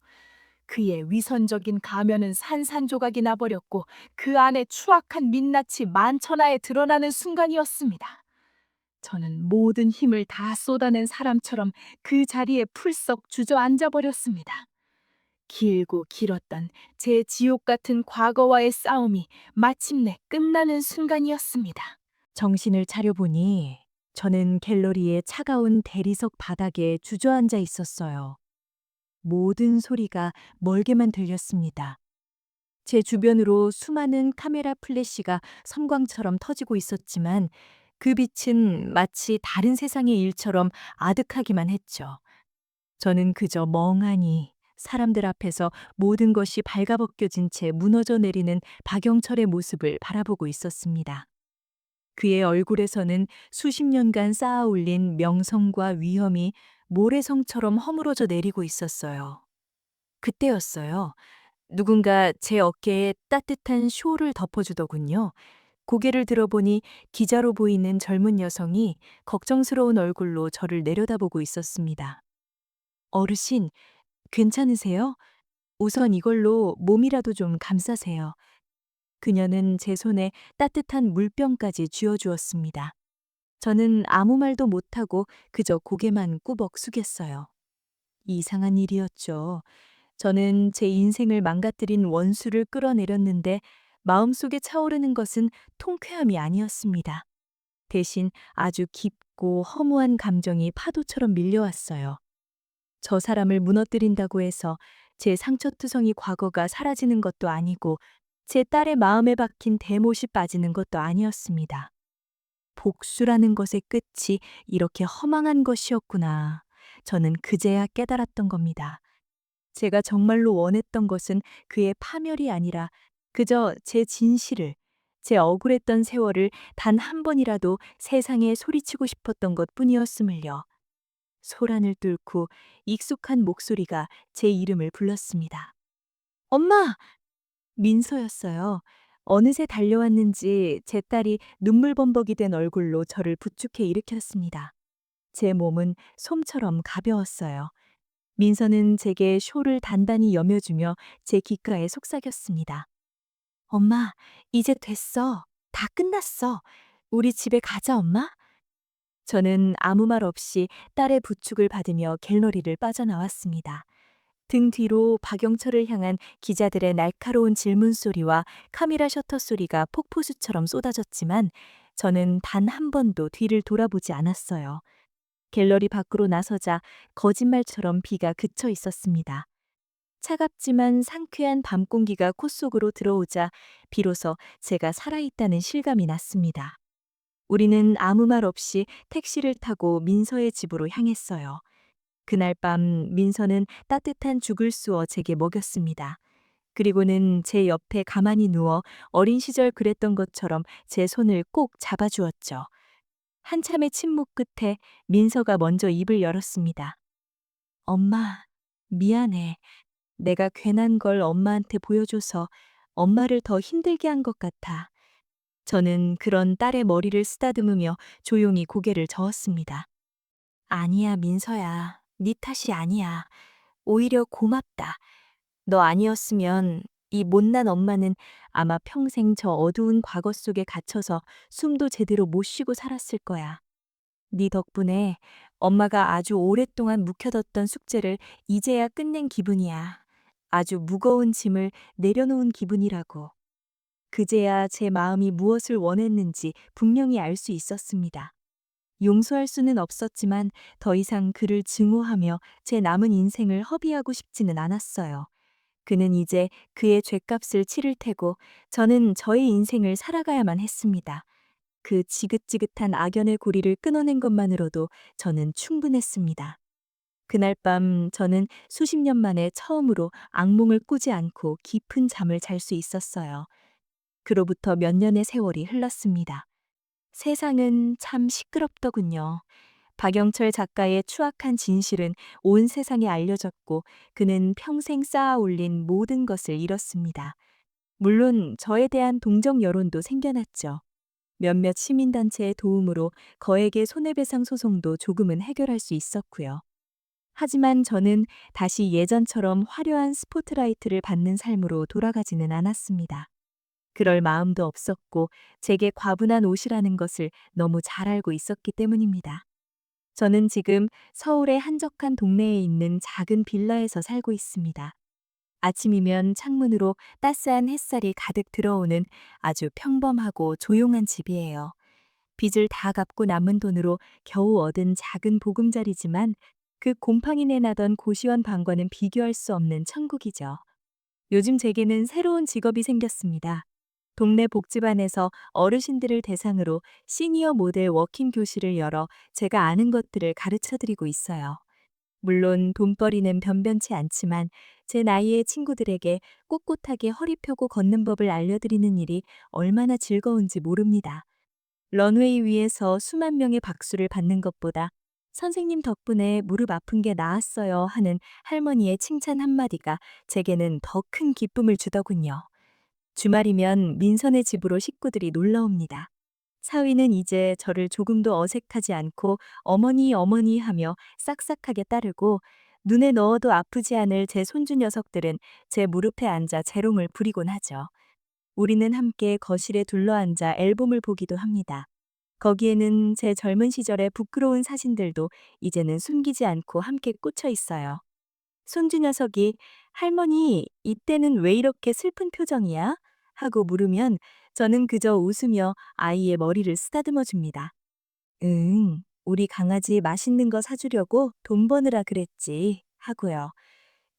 그의 위선적인 가면은 산산조각이 나버렸고 그 안에 추악한 민낯이 만천하에 드러나는 순간이었습니다. 저는 모든 힘을 다 쏟아낸 사람처럼 그 자리에 풀썩 주저앉아 버렸습니다. 길고 길었던 제 지옥 같은 과거와의 싸움이 마침내 끝나는 순간이었습니다. 정신을 차려보니 저는 갤러리의 차가운 대리석 바닥에 주저앉아 있었어요. 모든 소리가 멀게만 들렸습니다. 제 주변으로 수많은 카메라 플래시가 섬광처럼 터지고 있었지만 그 빛은 마치 다른 세상의 일처럼 아득하기만 했죠. 저는 그저 멍하니 사람들 앞에서 모든 것이 발가벗겨진 채 무너져 내리는 박영철의 모습을 바라보고 있었습니다. 그의 얼굴에서는 수십 년간 쌓아 올린 명성과 위엄이 모래성처럼 허물어져 내리고 있었어요. 그때였어요. 누군가 제 어깨에 따뜻한 쇼를 덮어주더군요. 고개를 들어보니 기자로 보이는 젊은 여성이 걱정스러운 얼굴로 저를 내려다보고 있었습니다. 어르신, 괜찮으세요? 우선 이걸로 몸이라도 좀 감싸세요. 그녀는 제 손에 따뜻한 물병까지 쥐어주었습니다. 저는 아무 말도 못하고 그저 고개만 꾸벅 숙였어요. 이상한 일이었죠. 저는 제 인생을 망가뜨린 원수를 끌어내렸는데 마음속에 차오르는 것은 통쾌함이 아니었습니다. 대신 아주 깊고 허무한 감정이 파도처럼 밀려왔어요. 저 사람을 무너뜨린다고 해서 제 상처투성이 과거가 사라지는 것도 아니고 제 딸의 마음에 박힌 대못이 빠지는 것도 아니었습니다. 복수라는 것의 끝이 이렇게 허망한 것이었구나. 저는 그제야 깨달았던 겁니다. 제가 정말로 원했던 것은 그의 파멸이 아니라 그저 제 진실을, 제 억울했던 세월을 단 한 번이라도 세상에 소리치고 싶었던 것뿐이었음을요. 소란을 뚫고 익숙한 목소리가 제 이름을 불렀습니다. 엄마! 민서였어요. 어느새 달려왔는지 제 딸이 눈물범벅이 된 얼굴로 저를 부축해 일으켰습니다. 제 몸은 솜처럼 가벼웠어요. 민서는 제게 쇼를 단단히 여며주며 제 귓가에 속삭였습니다. 엄마, 이제 됐어. 다 끝났어. 우리 집에 가자, 엄마. 저는 아무 말 없이 딸의 부축을 받으며 갤러리를 빠져나왔습니다. 등 뒤로 박영철을 향한 기자들의 날카로운 질문 소리와 카메라 셔터 소리가 폭포수처럼 쏟아졌지만 저는 단 한 번도 뒤를 돌아보지 않았어요. 갤러리 밖으로 나서자 거짓말처럼 비가 그쳐 있었습니다. 차갑지만 상쾌한 밤 공기가 콧 속으로 들어오자 비로소 제가 살아있다는 실감이 났습니다. 우리는 아무 말 없이 택시를 타고 민서의 집으로 향했어요. 그날 밤 민서는 따뜻한 죽을 쑤어 제게 먹였습니다. 그리고는 제 옆에 가만히 누워 어린 시절 그랬던 것처럼 제 손을 꼭 잡아주었죠. 한참의 침묵 끝에 민서가 먼저 입을 열었습니다. 엄마, 미안해. 내가 괜한 걸 엄마한테 보여줘서 엄마를 더 힘들게 한 것 같아. 저는 그런 딸의 머리를 쓰다듬으며 조용히 고개를 저었습니다. 아니야, 민서야. 네 탓이 아니야. 오히려 고맙다. 너 아니었으면 이 못난 엄마는 아마 평생 저 어두운 과거 속에 갇혀서 숨도 제대로 못 쉬고 살았을 거야. 네 덕분에 엄마가 아주 오랫동안 묵혀뒀던 숙제를 이제야 끝낸 기분이야. 아주 무거운 짐을 내려놓은 기분이라고. 그제야 제 마음이 무엇을 원했는지 분명히 알 수 있었습니다. 용서할 수는 없었지만 더 이상 그를 증오하며 제 남은 인생을 허비하고 싶지는 않았어요. 그는 이제 그의 죗값을 치를 테고 저는 저의 인생을 살아가야만 했습니다. 그 지긋지긋한 악연의 고리를 끊어낸 것만으로도 저는 충분했습니다. 그날 밤 저는 수십 년 만에 처음으로 악몽을 꾸지 않고 깊은 잠을 잘 수 있었어요. 그로부터 몇 년의 세월이 흘렀습니다. 세상은 참 시끄럽더군요. 박영철 작가의 추악한 진실은 온 세상에 알려졌고 그는 평생 쌓아 올린 모든 것을 잃었습니다. 물론 저에 대한 동정 여론도 생겨났죠. 몇몇 시민단체의 도움으로 거액의 손해배상 소송도 조금은 해결할 수 있었고요. 하지만 저는 다시 예전처럼 화려한 스포트라이트를 받는 삶으로 돌아가지는 않았습니다. 그럴 마음도 없었고 제게 과분한 옷이라는 것을 너무 잘 알고 있었기 때문입니다. 저는 지금 서울의 한적한 동네에 있는 작은 빌라에서 살고 있습니다. 아침이면 창문으로 따스한 햇살이 가득 들어오는 아주 평범하고 조용한 집이에요. 빚을 다 갚고 남은 돈으로 겨우 얻은 작은 보금자리지만 그 곰팡이 내나던 고시원 방과는 비교할 수 없는 천국이죠. 요즘 제게는 새로운 직업이 생겼습니다. 동네 복지반에서 어르신들을 대상으로 시니어 모델 워킹 교실을 열어 제가 아는 것들을 가르쳐 드리고 있어요. 물론 돈벌이는 변변치 않지만 제 나이의 친구들에게 꼿꼿하게 허리 펴고 걷는 법을 알려드리는 일이 얼마나 즐거운지 모릅니다. 런웨이 위에서 수만 명의 박수를 받는 것보다 선생님 덕분에 무릎 아픈 게 나았어요 하는 할머니의 칭찬 한마디가 제게는 더 큰 기쁨을 주더군요. 주말이면 민선의 집으로 식구들이 놀러 옵니다. 사위는 이제 저를 조금도 어색하지 않고 어머니 어머니 하며 싹싹하게 따르고 눈에 넣어도 아프지 않을 제 손주 녀석들은 제 무릎에 앉아 재롱을 부리곤 하죠. 우리는 함께 거실에 둘러앉아 앨범을 보기도 합니다. 거기에는 제 젊은 시절의 부끄러운 사진들도 이제는 숨기지 않고 함께 꽂혀 있어요. 손주 녀석이 할머니, 이때는 왜 이렇게 슬픈 표정이야? 하고 물으면 저는 그저 웃으며 아이의 머리를 쓰다듬어 줍니다. 응, 우리 강아지 맛있는 거 사주려고 돈 버느라 그랬지. 하고요.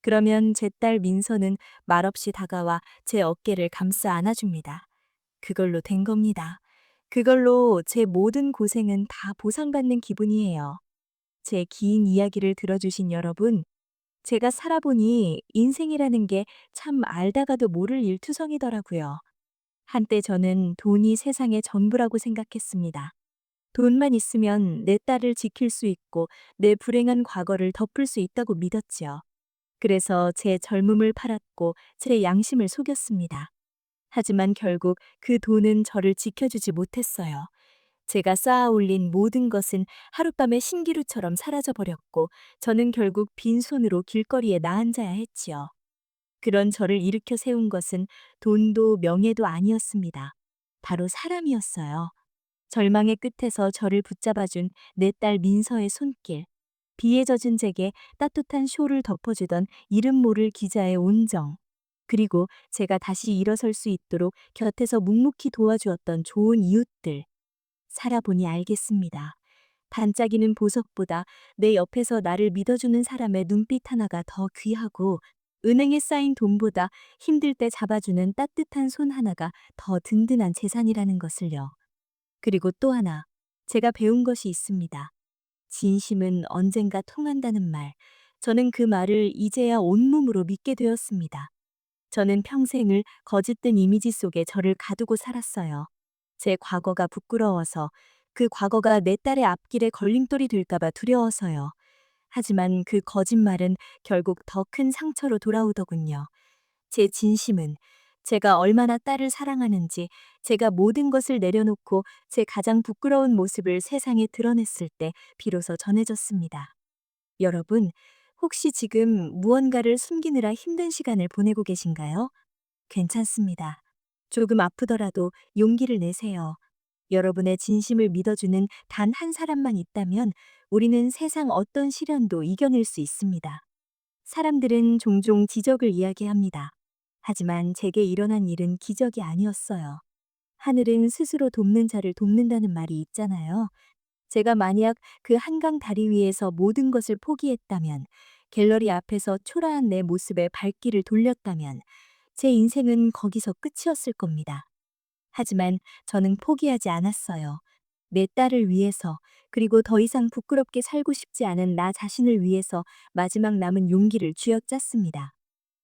그러면 제 딸 민서는 말없이 다가와 제 어깨를 감싸 안아줍니다. 그걸로 된 겁니다. 그걸로 제 모든 고생은 다 보상받는 기분이에요. 제 긴 이야기를 들어주신 여러분, 제가 살아보니 인생이라는 게 참 알다가도 모를 일투성이더라고요. 한때 저는 돈이 세상의 전부라고 생각했습니다. 돈만 있으면 내 딸을 지킬 수 있고 내 불행한 과거를 덮을 수 있다고 믿었지요. 그래서 제 젊음을 팔았고 제 양심을 속였습니다. 하지만 결국 그 돈은 저를 지켜주지 못했어요. 제가 쌓아 올린 모든 것은 하룻밤에 신기루처럼 사라져버렸고 저는 결국 빈손으로 길거리에 나앉아야 했지요. 그런 저를 일으켜 세운 것은 돈도 명예도 아니었습니다. 바로 사람이었어요. 절망의 끝에서 저를 붙잡아준 내 딸 민서의 손길, 비에 젖은 제게 따뜻한 쇼를 덮어주던 이름 모를 기자의 온정, 그리고 제가 다시 일어설 수 있도록 곁에서 묵묵히 도와주었던 좋은 이웃들. 살아보니 알겠습니다. 반짝이는 보석보다 내 옆에서 나를 믿어주는 사람의 눈빛 하나가 더 귀하고, 은행에 쌓인 돈보다 힘들 때 잡아주는 따뜻한 손 하나가 더 든든한 재산이라는 것을요. 그리고 또 하나, 제가 배운 것이 있습니다. 진심은 언젠가 통한다는 말. 저는 그 말을 이제야 온몸으로 믿게 되었습니다. 저는 평생을 거짓된 이미지 속에 저를 가두고 살았어요. 제 과거가 부끄러워서, 그 과거가 내 딸의 앞길에 걸림돌이 될까봐 두려워서요. 하지만 그 거짓말은 결국 더 큰 상처로 돌아오더군요. 제 진심은 제가 얼마나 딸을 사랑하는지, 제가 모든 것을 내려놓고 제 가장 부끄러운 모습을 세상에 드러냈을 때 비로소 전해졌습니다. 여러분, 혹시 지금 무언가를 숨기느라 힘든 시간을 보내고 계신가요? 괜찮습니다. 조금 아프더라도 용기를 내세요. 여러분의 진심을 믿어주는 단 한 사람만 있다면 우리는 세상 어떤 시련도 이겨낼 수 있습니다. 사람들은 종종 지적을 이야기합니다. 하지만 제게 일어난 일은 기적이 아니었어요. 하늘은 스스로 돕는 자를 돕는다는 말이 있잖아요. 제가 만약 그 한강 다리 위에서 모든 것을 포기했다면, 갤러리 앞에서 초라한 내 모습에 발길을 돌렸다면, 제 인생은 거기서 끝이었을 겁니다. 하지만 저는 포기하지 않았어요. 내 딸을 위해서, 그리고 더 이상 부끄럽게 살고 싶지 않은 나 자신을 위해서 마지막 남은 용기를 쥐어짰습니다.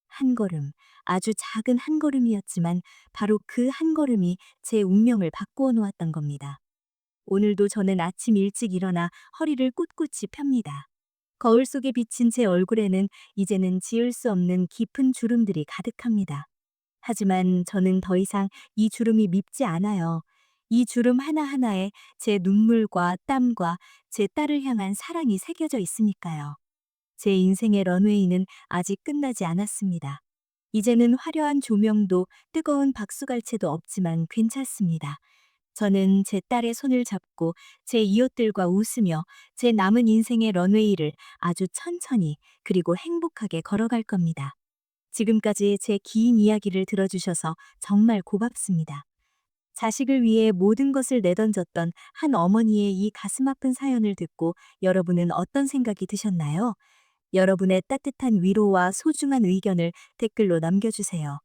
한 걸음, 아주 작은 한 걸음이었지만 바로 그 한 걸음이 제 운명을 바꾸어 놓았던 겁니다. 오늘도 저는 아침 일찍 일어나 허리를 꿋꿋이 펴니다. 거울 속에 비친 제 얼굴에는 이제는 지을 수 없는 깊은 주름들이 가득합니다. 하지만 저는 더 이상 이 주름이 밉지 않아요. 이 주름 하나하나에 제 눈물과 땀과 제 딸을 향한 사랑이 새겨져 있으니까요. 제 인생의 런웨이는 아직 끝나지 않았습니다. 이제는 화려한 조명도 뜨거운 박수갈채도 없지만 괜찮습니다. 저는 제 딸의 손을 잡고 제 이웃들과 웃으며 제 남은 인생의 런웨이를 아주 천천히 그리고 행복하게 걸어갈 겁니다. 지금까지 제 긴 이야기를 들어주셔서 정말 고맙습니다. 자식을 위해 모든 것을 내던졌던 한 어머니의 이 가슴 아픈 사연을 듣고 여러분은 어떤 생각이 드셨나요? 여러분의 따뜻한 위로와 소중한 의견을 댓글로 남겨주세요.